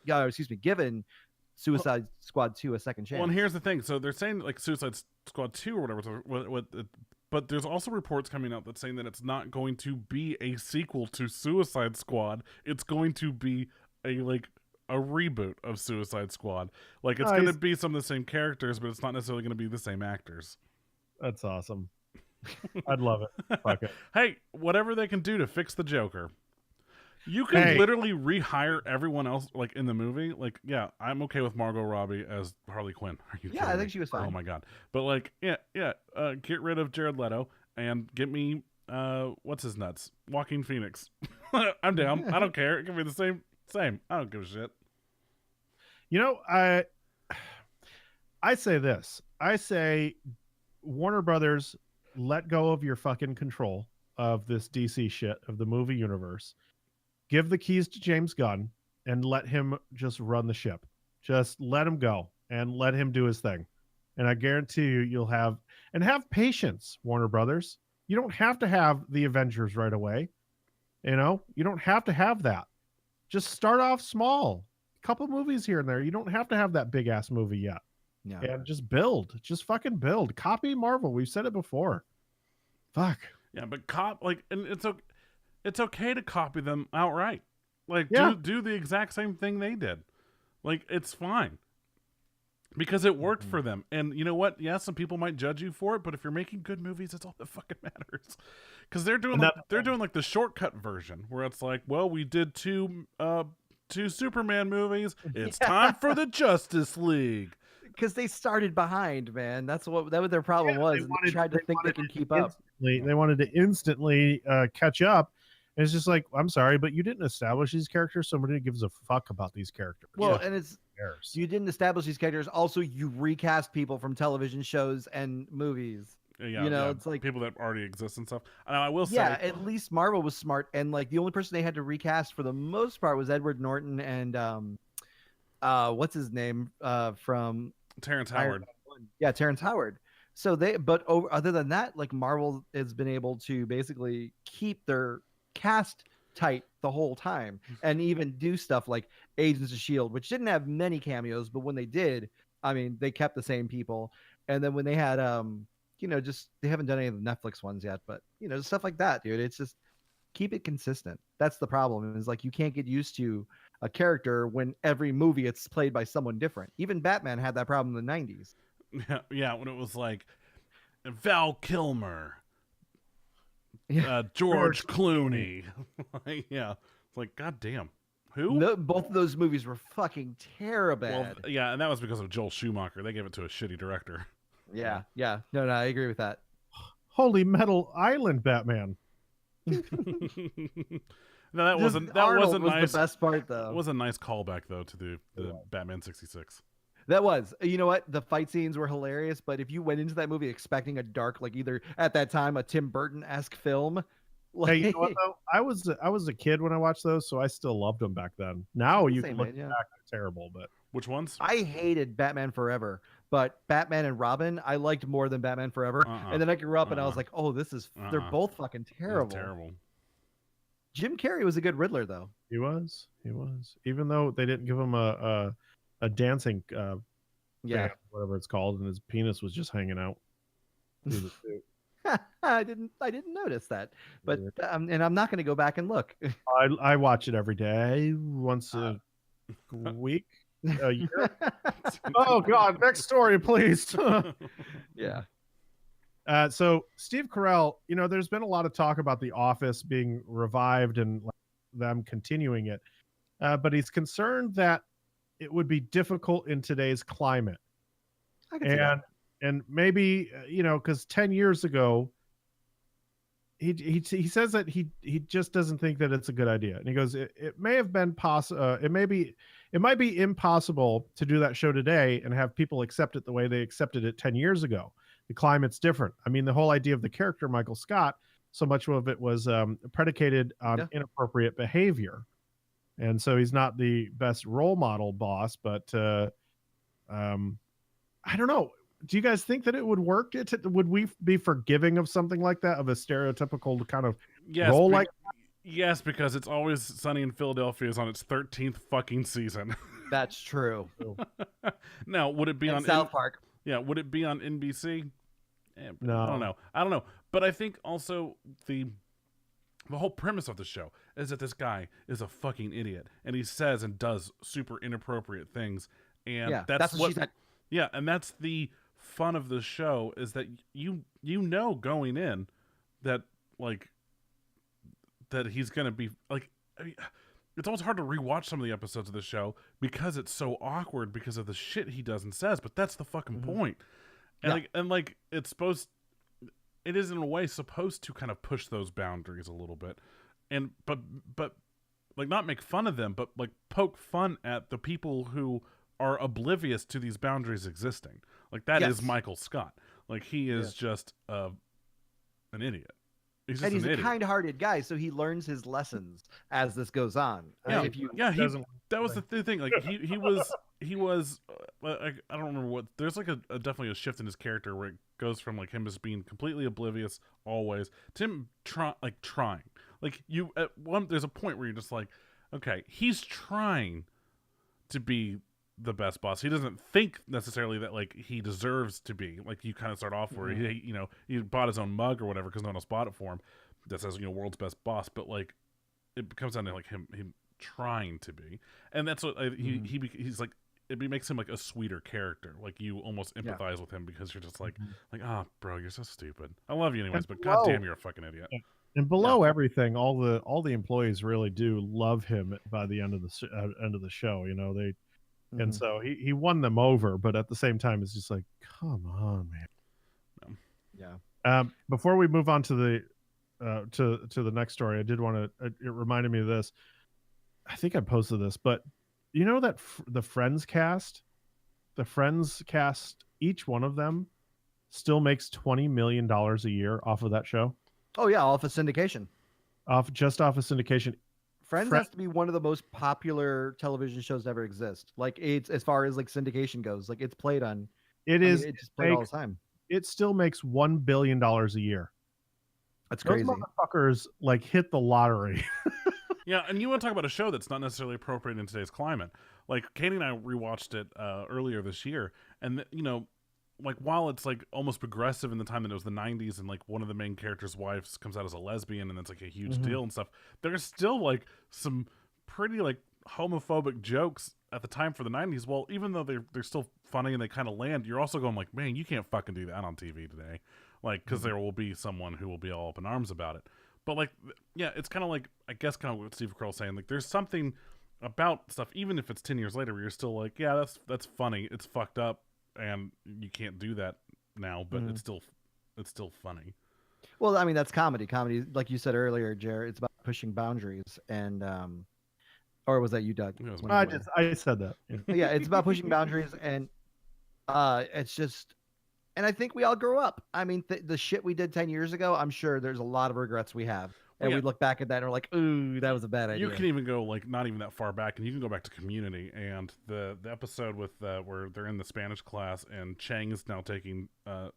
Suicide Squad 2 a second chance. Well, and here's the thing. So they're saying like Suicide Squad 2 or whatever, but there's also reports coming out that's saying that it's not going to be a sequel to Suicide Squad. It's going to be a reboot of Suicide Squad. Like it's going to be some of the same characters, but it's not necessarily going to be the same actors. That's awesome. I'd love it. Fuck it. Hey, whatever they can do to fix the Joker. You can literally rehire everyone else like in the movie. Like, yeah, I'm okay with Margot Robbie as Harley Quinn. Are you kidding I think me? she was fine. Oh my god. But like, get rid of Jared Leto and get me what's his nuts? Joaquin Phoenix. I'm down. I don't care. It can be the same. I don't give a shit. You know, I say this. I say Warner Brothers, let go of your fucking control of this DC shit of the movie universe. Give the keys to James Gunn and let him just run the ship. Just let him go and let him do his thing. And I guarantee you'll have patience, Warner Brothers. You don't have to have the Avengers right away. You know, you don't have to have that. Just start off small. A couple movies here and there. You don't have to have that big ass movie yet. Yeah. And just build. Just fucking build. Copy Marvel. We've said it before. Fuck. Yeah, but and it's okay to copy them outright. Like, do the exact same thing they did. Like, it's fine. Because it worked for them. And you know what? Yeah, some people might judge you for it, but if you're making good movies, it's all that fucking matters. Because they're doing like the shortcut version, where it's like, well, we did two Superman movies. It's time for the Justice League. Because they started behind, man. That was their problem was. They tried to think they can keep up. They wanted to instantly catch up. And it's just like, I'm sorry, but you didn't establish these characters. Somebody gives a fuck about these characters. Well, and you didn't establish these characters. Also, you recast people from television shows and movies. Yeah, it's like people that already exist and stuff. I will say, at least Marvel was smart, and like the only person they had to recast for the most part was Edward Norton and what's his name from Terrence Howard. Yeah, Terrence Howard. So other than that, like Marvel has been able to basically keep their cast tight the whole time, and even do stuff like Agents of S.H.I.E.L.D., which didn't have many cameos, but when they did, I mean, they kept the same people. And then when they had, just they haven't done any of the Netflix ones yet, but stuff like that, dude. It's just keep it consistent. That's the problem. Is like you can't get used to a character when every movie it's played by someone different. Even Batman had that problem in the 90s. Yeah, when it was like Val Kilmer, Yeah. George Clooney. Yeah, it's like, God damn. Who? No, both of those movies were fucking terrible. Well, yeah, and that was because of Joel Schumacher. They gave it to a shitty director. Yeah. No, I agree with that. Holy Metal Island Batman. No, that wasn't nice. The best part, though. It was a nice callback, though, to the Batman 66. That was. You know what? The fight scenes were hilarious, but if you went into that movie expecting a dark, like either at that time a Tim Burton-esque film, like... Hey, you know what, though? I was a kid when I watched those, so I still loved them back then. Now you can look back, they're terrible, but which ones? I hated Batman Forever, but Batman and Robin I liked more than Batman Forever. And then I grew up and I was like, oh, this is they're both fucking terrible. Terrible. Jim Carrey was a good Riddler, though. He was. Even though they didn't give him a dancing band, whatever it's called, and his penis was just hanging out through the suit. I didn't notice that, but and I'm not going to go back and look. I watch it every day, once a week, a year. Oh God! Next story, please. Yeah. So Steve Carell, there's been a lot of talk about The Office being revived and them continuing it, but he's concerned that it would be difficult in today's climate. I can see that. And maybe, because 10 years ago, he says that he just doesn't think that it's a good idea. And he goes, it may have been possible. It might be impossible to do that show today and have people accept it the way they accepted it 10 years ago. The climate's different. I mean, the whole idea of the character, Michael Scott, so much of it was predicated on inappropriate behavior. And so he's not the best role model boss, but I don't know. Do you guys think that it would work? Would we be forgiving of something like that, of a stereotypical kind of role like that? Yes, because It's Always Sunny in Philadelphia is on its 13th fucking season. That's true. Now, would it be on South Park? Yeah, would it be on NBC? No. I don't know. But I think also the whole premise of the show is that this guy is a fucking idiot, and he says and does super inappropriate things, and that's what she said. Yeah, and that's the fun of the show, is that you know going in that that he's gonna be like. It's always hard to rewatch some of the episodes of the show because it's so awkward because of the shit he does and says, but that's the fucking point. And it is in a way supposed to kind of push those boundaries a little bit, and but like not make fun of them, but like poke fun at the people who are oblivious to these boundaries existing. Like that is Michael Scott. Like he is just an idiot. He's a kind-hearted guy, so he learns his lessons as this goes on. Yeah, that was the thing. Like he was. I don't remember what. There's like a definitely a shift in his character where it goes from like him just being completely oblivious always to him trying. Like you at one, there's a point where you're just like, okay, he's trying to be the best boss. He doesn't think necessarily that like he deserves to be. Like you kind of start off where he bought his own mug or whatever because no one else bought it for him that says world's best boss, but like it comes down to like him trying to be, and that's what he's like. It makes him like a sweeter character. Like you almost empathize with him because you're just like bro, you're so stupid. I love you anyways, but goddamn, you're a fucking idiot. And below everything, all the employees really do love him by the end of the show. They. And so he won them over, but at the same time, it's just like, come on, man. Yeah. Before we move on to the to the next story, I did want to. It reminded me of this. I think I posted this, but that the Friends cast, each one of them still makes $20 million a year off of that show. Oh yeah, off of syndication. Off of syndication. Friends has to be one of the most popular television shows to ever exist. Like it's as far as like syndication goes, like it's played on. It's played all the time. It still makes $1 billion a year. That's crazy. Those motherfuckers like hit the lottery. Yeah, and you want to talk about a show that's not necessarily appropriate in today's climate. Like, Katie and I rewatched it earlier this year, and, like, while it's, like, almost progressive in the time that it was the 90s, and, like, one of the main characters' wives comes out as a lesbian, and that's, like, a huge deal and stuff, there's still, like, some pretty, like, homophobic jokes at the time for the 90s. Well, even though they're still funny and they kind of land, you're also going, like, man, you can't fucking do that on TV today. Like, because there will be someone who will be all up in arms about it. But, like, yeah, it's kind of like, I guess, kind of what Steve Carell's saying. Like, there's something about stuff, even if it's 10 years later, where you're still like, yeah, that's funny. It's fucked up, and you can't do that now, but it's still funny. Well, I mean, that's comedy. Comedy, like you said earlier, Jared, it's about pushing boundaries. And, or was that you, Doug? I said that. Yeah, it's about pushing boundaries. And it's just, and I think we all grow up. I mean, the shit we did 10 years ago, I'm sure there's a lot of regrets we have. And we look back at that and we're like, ooh, that was a bad idea. You can even go, like, not even that far back, and you can go back to Community, and the episode with where they're in the Spanish class, and Chang is now taking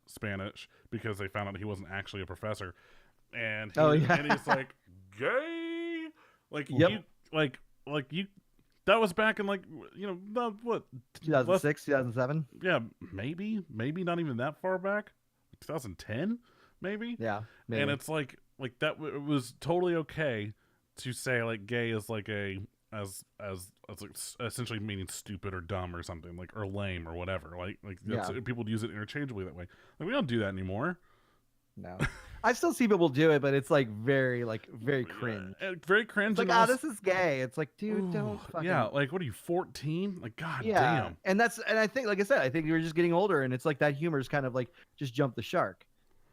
Spanish because they found out he wasn't actually a professor. And and he's like, gay? Like, you that was back in, like, what? 2006, 2007? Yeah, maybe not even that far back. 2010, maybe? Yeah, maybe. And it's like that it was totally okay to say, like, gay is like as like essentially meaning stupid or dumb or something, like, or lame or whatever. Like people use it interchangeably that way. Like, we don't do that anymore. No. I still see people do it, but it's like very cringe. Very cringe. It's like, this is gay. It's like, dude, don't fucking... Yeah, like, what are you, 14? Like, god damn. And I think, like I said, I think you're just getting older, and it's like that humor is kind of like just jump the shark.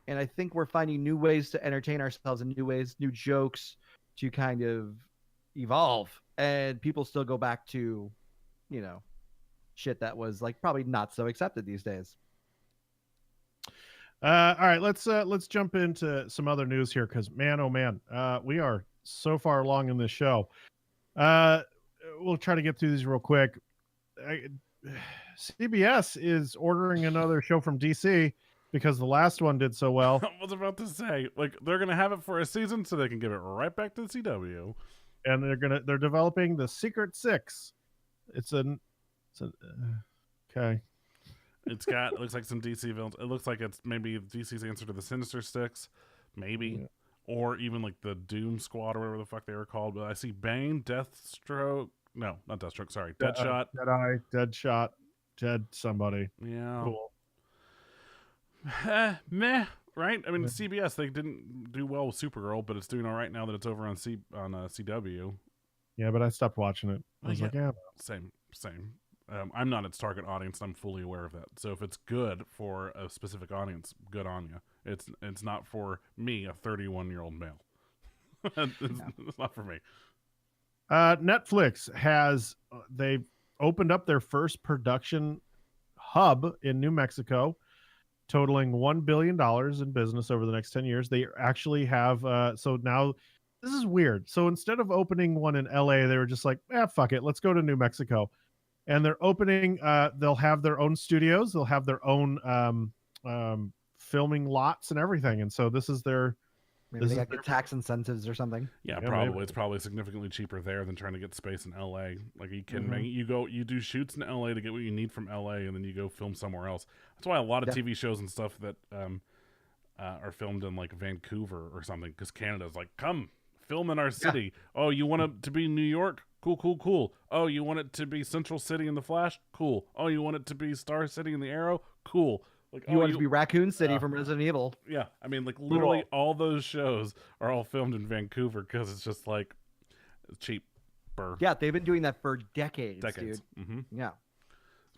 And I think we're finding new ways to entertain ourselves and new jokes to kind of evolve. And people still go back to, shit that was like probably not so accepted these days. All right, let's jump into some other news here, because man, oh man, we are so far along in this show. We'll try to get through these real quick. CBS is ordering another show from DC because the last one did so well. I was about to say, like, they're gonna have it for a season so they can give it right back to the CW, and they're developing the Secret Six. Okay. It looks like some DC villains. It looks like it's maybe DC's answer to the Sinister Six, maybe, or even like the Doom Squad or whatever the fuck they were called. But I see Bane, Deathstroke. No, not Deathstroke. Sorry, Deadshot. Deadshot, Dead somebody. Yeah. Cool. Meh. Right? I mean, CBS, they didn't do well with Supergirl, but it's doing all right now that it's over on CW. Yeah, but I stopped watching it. I was like, yeah, same. I'm not its target audience, and I'm fully aware of that. So if it's good for a specific audience, good on you. It's not for me, a 31-year-old male. It's not for me. Netflix they've opened up their first production hub in New Mexico, totaling $1 billion in business over the next 10 years. They actually have, so now this is weird. So instead of opening one in LA, they were just like, fuck it, let's go to New Mexico. And they're opening, they'll have their own studios, they'll have their own filming lots and everything. And so this is their... Maybe they got tax incentives or something. Yeah, probably. Maybe. It's probably significantly cheaper there than trying to get space in LA. Like, you can you do shoots in LA to get what you need from LA, and then you go film somewhere else. That's why a lot of TV shows and stuff that are filmed in, like, Vancouver or something, because Canada's like, come film in our city. Yeah. Oh, you want it to be New York? Cool. Oh, you want it to be Central City in The Flash? Cool. Oh, you want it to be Star City in The Arrow? Cool. Like, you want it to be Raccoon City from Resident Evil? Yeah, I mean, like, literally all those shows are all filmed in Vancouver because it's just like cheaper. Yeah, they've been doing that for decades. Dude. Mm-hmm. Yeah,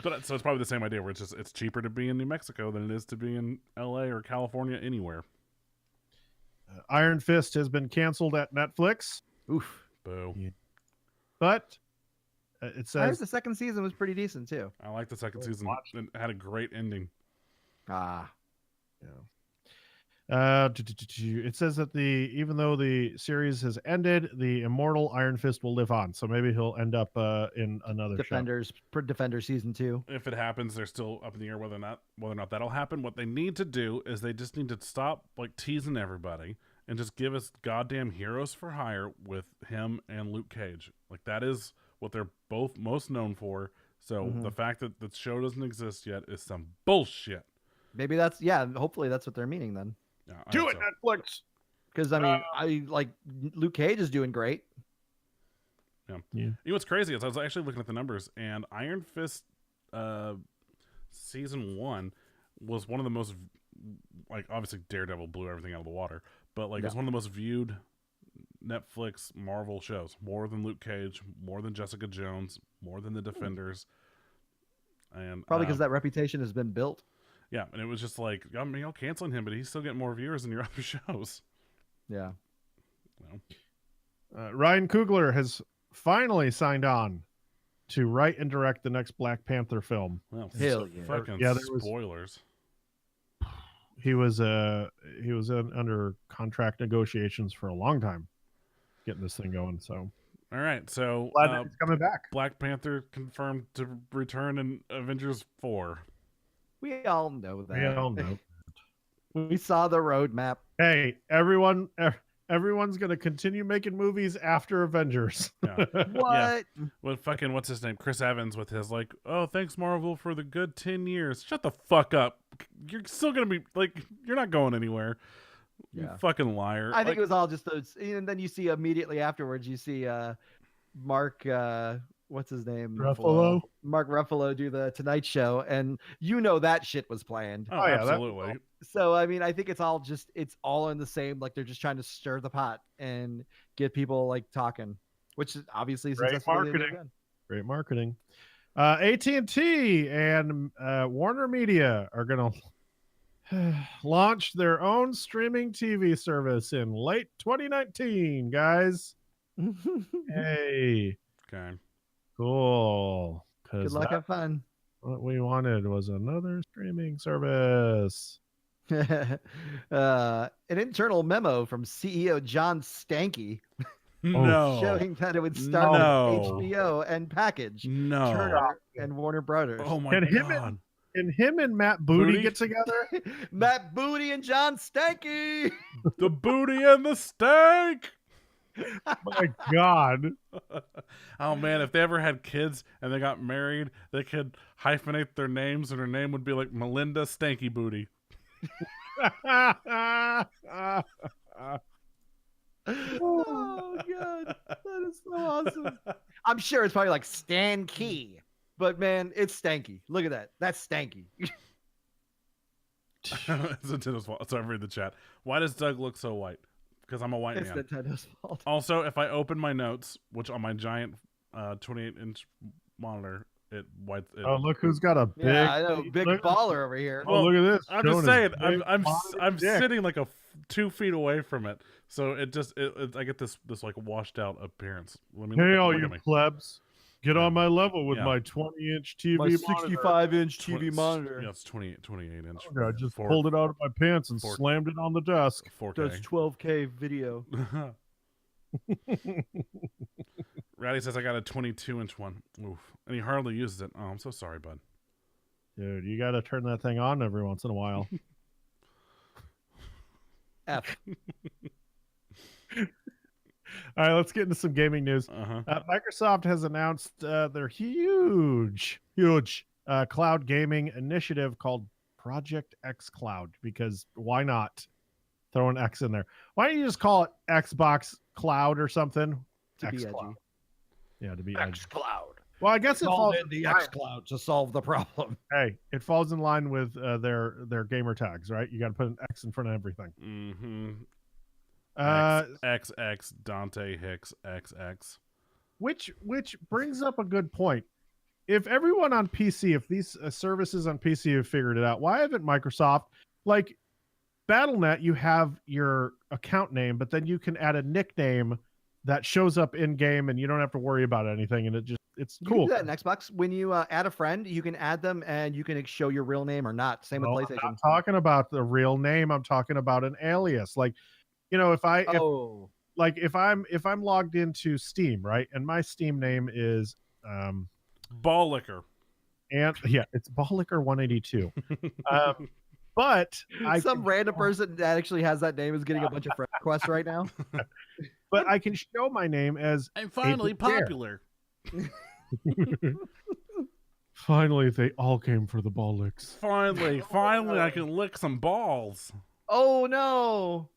but so it's probably the same idea where it's cheaper to be in New Mexico than it is to be in LA or California, anywhere. Iron Fist has been canceled at Netflix. Oof, boo. Yeah. But it says the second season was pretty decent too. I like the second season. It had a great ending. Yeah. It says that even though the series has ended, the immortal Iron Fist will live on. So maybe he'll end up in another Defenders season 2. If it happens, they're still up in the air whether or not that'll happen. What they need to do is they just need to stop, like, teasing everybody and just give us goddamn Heroes for Hire with him and Luke Cage. Like, that is what they're both most known for. So the fact that the show doesn't exist yet is some bullshit. Maybe hopefully that's what they're meaning then. Yeah, Do it, Netflix. Because I mean, I like Luke Cage is doing great. Yeah. You know what's crazy is I was actually looking at the numbers, and Iron Fist season 1 was one of the most, like, obviously Daredevil blew everything out of the water, but like it's one of the most viewed Netflix Marvel shows, more than Luke Cage, more than Jessica Jones, more than The Defenders, and probably because that reputation has been built. Yeah, and it was just like, I mean, y'all canceling him, but he's still getting more viewers than your other shows. Yeah. Ryan Coogler has finally signed on to write and direct the next Black Panther film. Well, hell yeah! Fucking spoilers. He was under contract negotiations for a long time, getting this thing going. So, all right, so glad that he's coming back. Black Panther confirmed to return in Avengers 4. We all know that. We all know. We saw the roadmap. Hey, everyone's going to continue making movies after Avengers. Yeah. What? Yeah. Well, fucking what's his name? Chris Evans with his like, oh, thanks Marvel for the good 10 years. Shut the fuck up. You're still gonna be like, you're not going anywhere. You fucking liar. I think it was all just those. And then you see immediately afterwards, you see Mark. What's his name? Ruffalo. Mark Ruffalo do the Tonight Show, and you know that shit was planned. Oh yeah, absolutely. So I mean, I think it's all in the same. Like they're just trying to stir the pot and get people like talking, which is obviously great marketing. Great marketing. AT&T and Warner Media are going to launch their own streaming TV service in late 2019, guys. Hey. Okay. Cool. Good luck, have fun. What we wanted was another streaming service. An internal memo from CEO John Stankey No. showing that it would start with HBO and Package. Turner and Warner Brothers. Oh my god. Can him and Matt Booty get together? Matt Booty and John Stankey. The booty and the stank. My god. Oh man, if they ever had kids and they got married, they could hyphenate their names and her name would be like Melinda Stanky Booty. Oh god, that is so awesome. I'm sure it's probably like Stan Key, but man, it's Stanky. Look at that. That's Stanky. It's Nintendo's fault. So I read the chat. Why does Doug look so white? Because I'm a white man. It's Nintendo's fault. Also, if I open my notes, which on my giant 28-inch monitor, oh, look who's got a big, I know, big baller over here. Oh, look at this. I'm just saying, I'm sitting like 2 feet away from it, so I get this like washed out appearance. Hey, all you plebs, get on my level with my 20-inch TV, my 65-inch TV monitor. Yeah, it's 28 inch. Okay, I just pulled it out of my pants and slammed it on the desk. 4K. That's 12K video. Ratty says I got a 22-inch one. Oof. And he hardly uses it. Oh, I'm so sorry, bud. Dude, you got to turn that thing on every once in a while. F. All right, let's get into some gaming news. Microsoft has announced their huge cloud gaming initiative called Project X Cloud, because why not throw an X in there? Why don't you just call it Xbox Cloud or something? To be edgy. Yeah, to be X Cloud. Well, I guess it falls in the X Cloud to solve the problem. Hey, it falls in line with their gamer tags, right? You got to put an X in front of everything. Mm-hmm. XX Dante Hicks XX. Which brings up a good point. If everyone on PC, if these services on PC have figured it out, why haven't Microsoft, like Battle.net, you have your account name, but then you can add a nickname that shows up in game, and you don't have to worry about anything, and it's cool. You can do that in Xbox. When you add a friend, you can add them, and you can show your real name or not. Same with PlayStation. I'm not talking about the real name. I'm talking about an alias. Like, you know, if I'm logged into Steam, right, and my Steam name is Ball Liquor. And yeah, it's Ball Liquor 182. But some random person that actually has that name is getting a bunch of friend requests right now. But I can show my name as I'm finally popular. Finally, they all came for the ball licks. Finally, I can lick some balls. Oh no!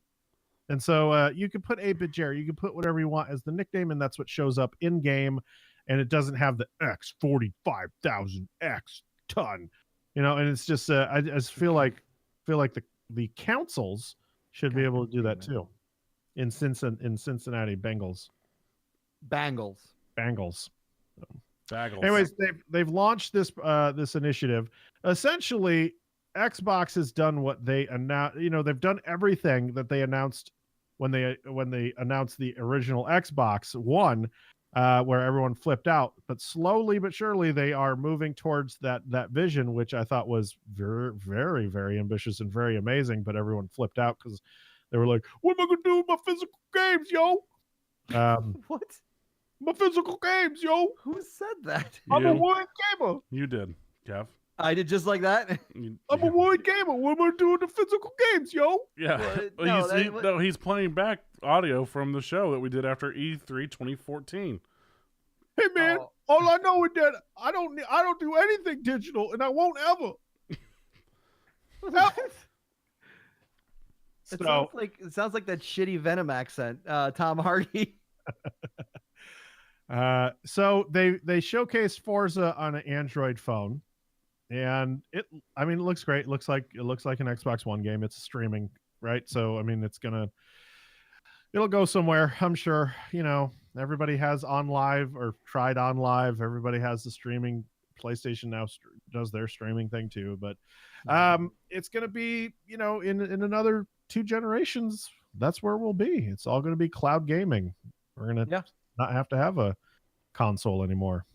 And so you can put 8-Bit Jerry, you can put whatever you want as the nickname, and that's what shows up in game. And it doesn't have the X 45,000 X ton, and it's just I just feel like the councils should be able to do that too. In Cincinnati Bengals. Bangles. Baggles. Anyways, they've launched this this initiative. Essentially, Xbox has done what they announced. They've done everything that they announced when they announced the original Xbox One, where everyone flipped out. But slowly but surely, they are moving towards that vision, which I thought was very, very, very ambitious and very amazing. But everyone flipped out because they were like, "What am I gonna do with my physical games, yo?" What? My physical games, yo. Who said that? I'm a word gamer. You did, Kev. I did just like that. I'm a word gamer. What am I doing with the physical games, yo? Yeah. He's playing back audio from the show that we did after E3 2014. Hey man, all I know is that I don't do anything digital, and I won't ever. It sounds like that shitty Venom accent, Tom Hardy. So they showcased Forza on an Android phone, and it looks great. It looks like an Xbox One game. It's a streaming, right? So it'll go somewhere. I'm sure. Everybody has on live or tried on live. Everybody has the streaming. PlayStation now does their streaming thing too, but it's gonna be in another 2 generations. That's where we'll be. It's all gonna be cloud gaming. We're gonna not have to have a console anymore,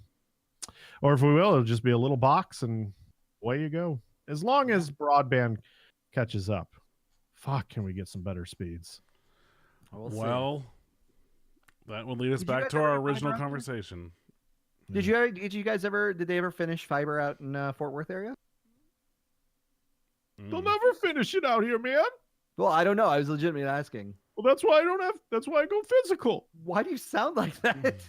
or if we will, it'll just be a little box and away you go. As long as broadband catches up. Fuck, can we get some better speeds? Well, that will lead us back to our original conversation. Did you guys ever finish fiber out in Fort Worth area? They'll never finish it out here, man. Well, I don't know. I was legitimately asking. Well, that's why I go physical. Why do you sound like that?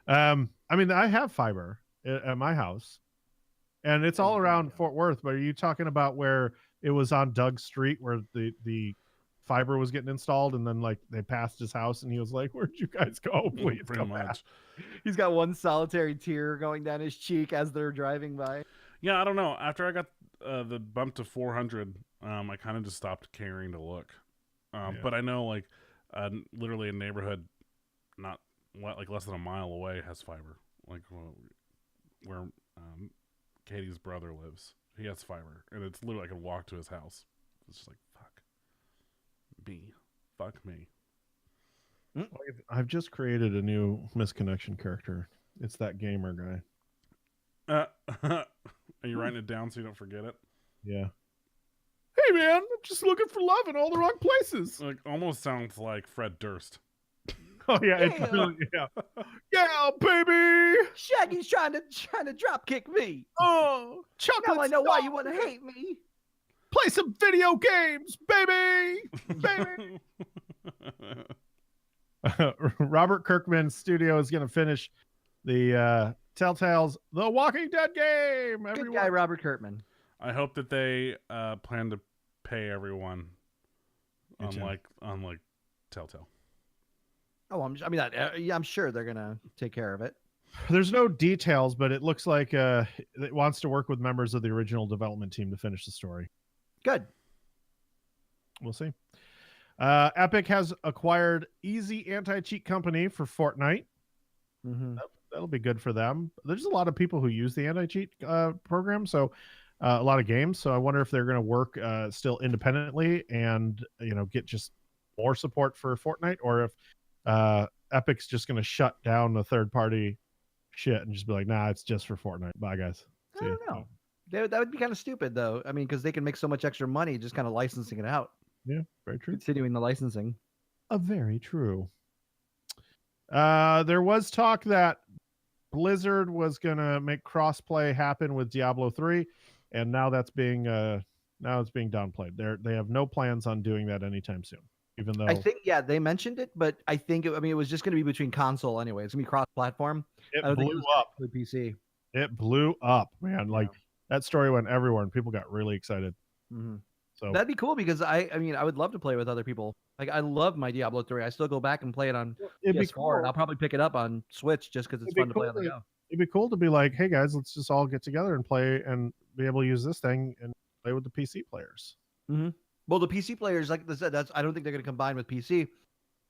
I have fiber at my house, and it's all around Fort Worth. But are you talking about where it was on Doug Street, where the fiber was getting installed, and then they passed his house, and he was like, "Where'd you guys go? Please Pretty come much." back." He's got one solitary tear going down his cheek as they're driving by. Yeah, I don't know. After I got the bump to 400, I kind of just stopped caring to look. But I know literally a neighborhood not less than a mile away has fiber, where Katie's brother lives. He has fiber, and it's literally I can walk to his house. It's just fuck me. I've just created a new misconnection character. It's that gamer guy. Are you writing it down so you don't forget it? Yeah. Hey man, I'm just looking for love in all the wrong places. Almost sounds like Fred Durst. Oh yeah, it's really, yeah, baby. Shaggy's trying to drop kick me. Oh, chocolate. Now I know why you want to hate me. Play some video games, baby. Baby. Robert Kirkman's studio is going to finish the Telltale's The Walking Dead game. Good guy, Robert Kirkman. I hope that they plan to pay everyone, unlike Telltale. Oh, I'm sure they're gonna take care of it. There's no details, but it looks like it wants to work with members of the original development team to finish the story. Good. We'll see. Epic has acquired Easy Anti-Cheat Company for Fortnite. Mm-hmm. That'll be good for them. There's a lot of people who use the anti-cheat program, so a lot of games. So I wonder if they're going to work still independently and get just more support for Fortnite, or if Epic's just going to shut down the third-party shit and just be like, nah, it's just for Fortnite. Bye, guys. I don't know. That would be kind of stupid, though. I mean, because they can make so much extra money just kind of licensing it out. Yeah, very true. Continuing the licensing. Very true. There was talk that Blizzard was going to make crossplay happen with Diablo 3. and now it's being downplayed. They have no plans on doing that anytime soon. Even though I think they mentioned it, but I think it was just going to be between console anyway. It's going to be cross-platform. it I don't think blew it was up. with PC. It blew up, man. Like that story went everywhere, and people got really excited. Mm-hmm. So that'd be cool because I would love to play with other people. Like I love my Diablo 3. I still go back and play it on PS4, cool. and I'll probably pick it up on Switch just because it's fun to play on the go. It'd be cool to be like, hey guys, let's just all get together and play and be able to use this thing and play with the PC players. Mm-hmm. Well, the PC players, like I said, I don't think they're going to combine with PC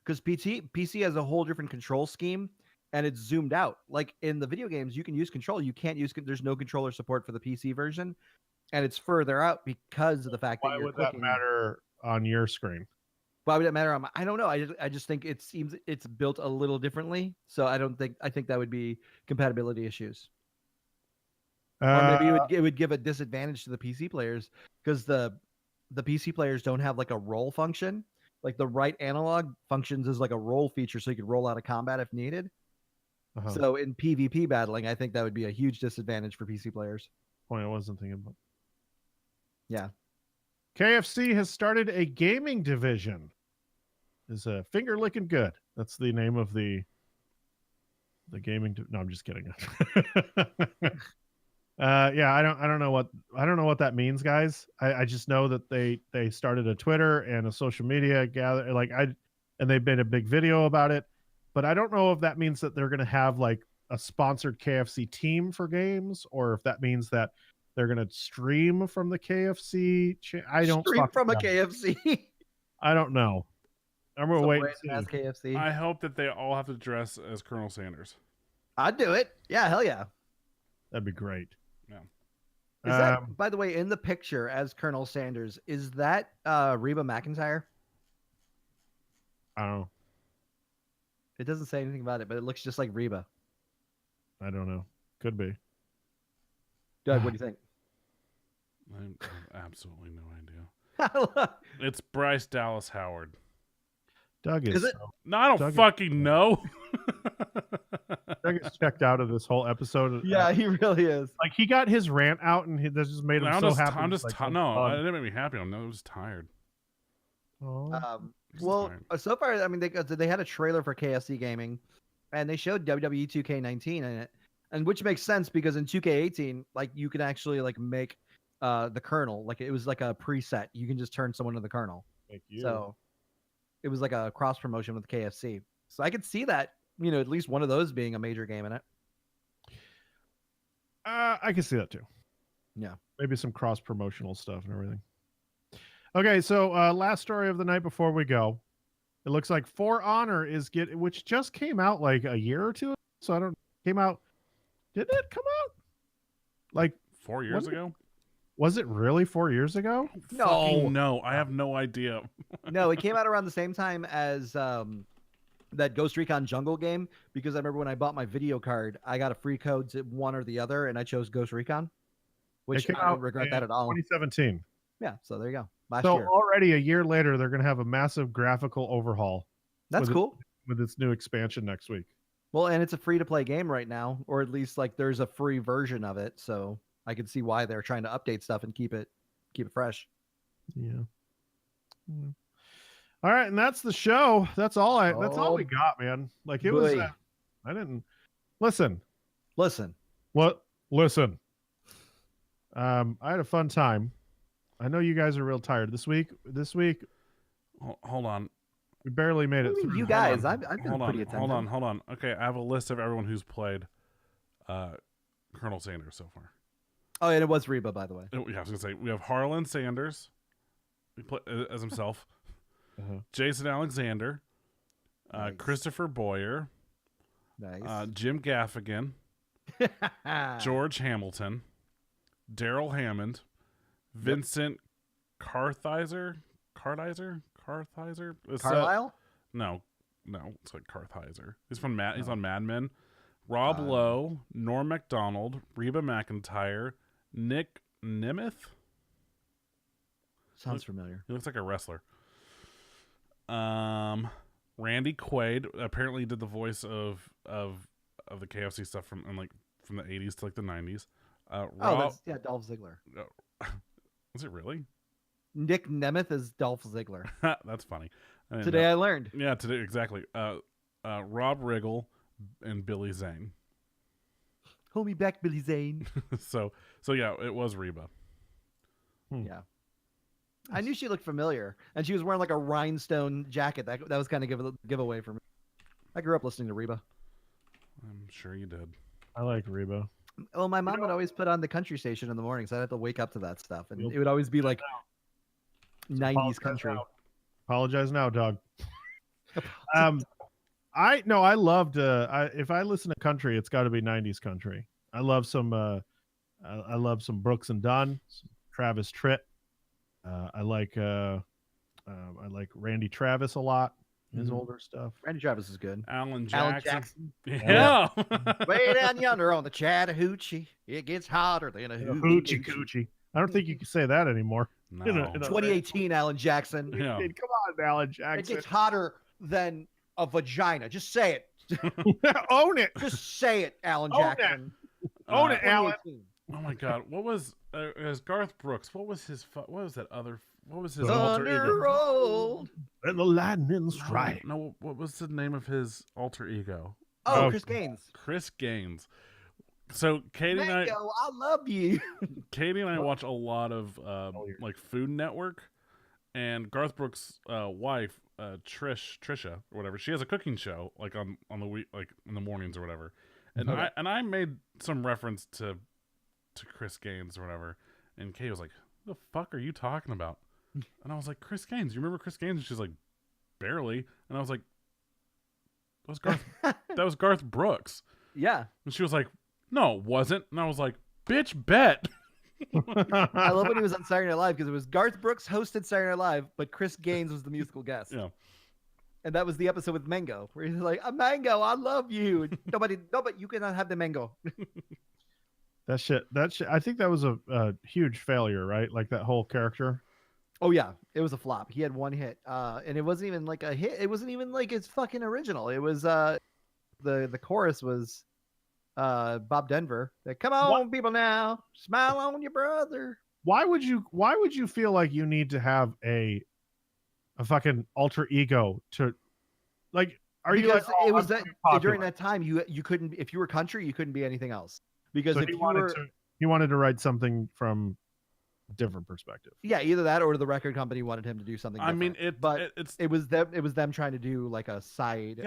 because PC has a whole different control scheme and it's zoomed out. Like in the video games, you can use control. You can't use. There's no controller support for the PC version. And it's further out because of the fact that you're clicking. Why would that matter on your screen? Why would that matter? I don't know. I just think it seems it's built a little differently. So I think that would be compatibility issues. Or maybe it would give a disadvantage to the PC players because the PC players don't have like a roll function. Like the right analog functions as like a roll feature, so you could roll out of combat if needed. Uh-huh. So in PvP battling, I think that would be a huge disadvantage for PC players. Point I wasn't thinking about. Yeah. KFC has started a gaming division. Is a finger licking good. That's the name of the gaming. No, I'm just kidding. Yeah, I don't know what that means, guys. I just know that they started a Twitter and a social media gather and they've made a big video about it. But I don't know if that means that they're going to have like a sponsored KFC team for games, or if that means that they're going to stream from the KFC. I don't stream from a KFC. I don't know. I'm going to wait and see. KFC. I hope that they all have to dress as Colonel Sanders. I'd do it. Yeah, hell yeah. That'd be great. Yeah. Is that, by the way, in the picture as Colonel Sanders, is that Reba McEntire? I don't know. It doesn't say anything about it, but it looks just like Reba. I don't know. Could be. Doug, what do you think? I have absolutely no idea. It's Bryce Dallas Howard. Doug is it? No, I don't Doug fucking know. Doug is checked out of this whole episode. Yeah, he really is. Like he got his rant out, and that just made him so happy. I'm just no, it didn't make me happy. I was tired. Oh. Well, so far, I mean, they had a trailer for KFC Gaming, and they showed WWE 2K19 in it, and which makes sense because in 2K18, like you can actually like make the Colonel, like it was like a preset. You can just turn someone to the Colonel. Thank you. So it was like a cross promotion with KFC. So I could see that, at least one of those being a major game in it. I can see that too. Yeah. Maybe some cross promotional stuff and everything. Okay, so last story of the night before we go. It looks like For Honor which just came out like a year or two. So I don't came out. Did it come out? Like 4 years ago? Was it really 4 years ago? No, I have no idea. No, it came out around the same time as that Ghost Recon Jungle game, because I remember when I bought my video card, I got a free code to one or the other, and I chose Ghost Recon, which I don't regret that at all. 2017. Yeah, so there you go. Last year. Already a year later, they're going to have a massive graphical overhaul. That's cool. With its new expansion next week. Well, and it's a free-to-play game right now, or at least like there's a free version of it, so I can see why they're trying to update stuff and keep it fresh. Yeah. All right, and that's the show. That's all we got, man. Like it was I didn't listen. What? Listen. I had a fun time. I know you guys are real tired this week. Hold on. We barely made it through. You guys, I've been pretty attentive. Hold on. Okay, I have a list of everyone who's played Colonel Sanders so far. Oh, and it was Reba, by the way. Yeah, I was gonna say we have Harlan Sanders, as himself, Jason Alexander, nice. Christopher Boyer, nice, Jim Gaffigan, George Hamilton, Daryl Hammond, Vincent Carthizer. Carlisle? No, it's like Carthizer. He's from He's on Mad Men. Rob Lowe, Norm MacDonald, Reba McEntire, Nick Nemeth. Sounds familiar. He looks like a wrestler. Randy Quaid apparently did the voice of the KFC stuff from the 80s to like the 90s. That's Dolph Ziggler. Is it really? Nick Nemeth is Dolph Ziggler. That's funny. Today I learned. Yeah, today exactly. Rob Riggle and Billy Zane. Hold me back, Billy Zane. so yeah, it was Reba. Yeah. I knew she looked familiar, and she was wearing like a rhinestone jacket. That was kind of giveaway for me. I grew up listening to Reba. I'm sure you did. I like Reba. Well, my mom would always put on the country station in the morning, so I'd have to wake up to that stuff, and it would always be like 90s country. Apologize now, dog. I loved. If I listen to country, it's got to be 90s country. I love some. I love some Brooks and Dunn, some Travis Tritt. I like Randy Travis a lot. His older stuff. Randy Travis is good. Alan Jackson. Yeah. Way down yonder on the Chattahoochee, it gets hotter than a hoochie coochie. I don't think you can say that anymore. No. 2018, Alan Jackson. Yeah. Come on, Alan Jackson. It gets hotter than a vagina. Just say it. Own it. Just say it, Alan Own Jackson. Own it, Alan. Oh my God! What was as Garth Brooks? What was his? What was that other? What was his alter ego? Rolled. And the lightning strike. No, what was the name of his alter ego? Oh, Chris Gaines. Chris Gaines. So Katie and I love you. Katie and I watch a lot of like Food Network, and Garth Brooks' wife, Trisha or whatever. She has a cooking show like on the week, like in the mornings or whatever. And I made some reference to Chris Gaines or whatever, and Katie was like, "The fuck are you talking about?" And I was like, "Chris Gaines. You remember Chris Gaines?" And she's like, "Barely." And I was like, that was Garth Brooks. Yeah. And she was like, "No, it wasn't." And I was like, "Bitch, bet." I love when he was on Saturday Night Live because it was Garth Brooks hosted Saturday Night Live, but Chris Gaines was the musical guest. Yeah. And that was the episode with Mango, where he's like, "A mango, I love you." And nobody, you cannot have the mango. That shit. I think that was a huge failure, right? Like that whole character. Oh yeah, it was a flop. He had one hit, and it wasn't even like a hit. It wasn't even like it's fucking original. It was the chorus was Bob Denver. Like, "Come on, people now, smile on your brother." Why would you feel like you need to have a fucking alter ego to, like? Are you like, it was that during that time you couldn't, if you were country, you couldn't be anything else because so if he wanted to write something from a different perspective. Yeah, either that or the record company wanted him to do something different. I mean, it was them trying to do like a side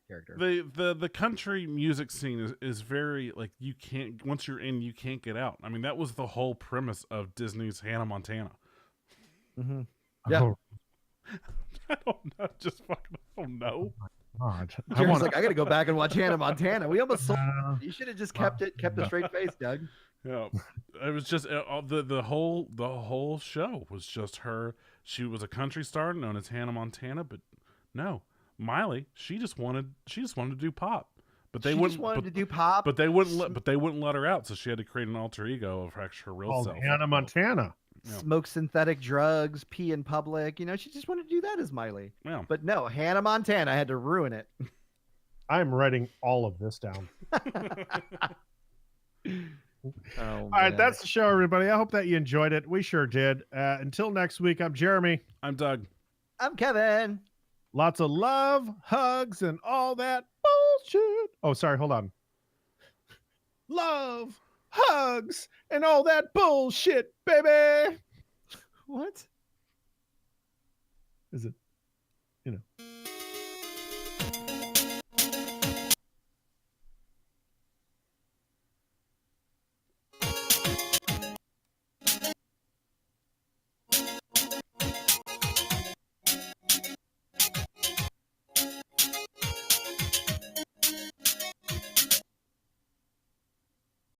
character. The country music scene is very like, you can't, once you're in, you can't get out. I mean, that was the whole premise of Disney's Hannah Montana. Mm-hmm. Yeah. Oh. I don't know. Just fucking don't know. God. I was like, I got to go back and watch Hannah Montana. We almost sold it. You should have just kept a straight face, Doug. Yeah, it was just the whole show was just her. She was a country star known as Hannah Montana, but no, Miley. She just wanted to do pop, but they wouldn't. To do pop, but they wouldn't let her out. So she had to create an alter ego of her real self. Hannah Montana. Yeah. Smoke synthetic drugs, pee in public. You know, she just wanted to do that as Miley. Yeah. But no, Hannah Montana had to ruin it. I'm writing all of this down. All right, that's the show, everybody. I hope that you enjoyed it. We sure did. Until next week, I'm Jeremy. I'm Doug. I'm Kevin. Lots of love, hugs, and all that bullshit. Oh, sorry. Hold on. Love, hugs, and all that bullshit, baby. What? Is it?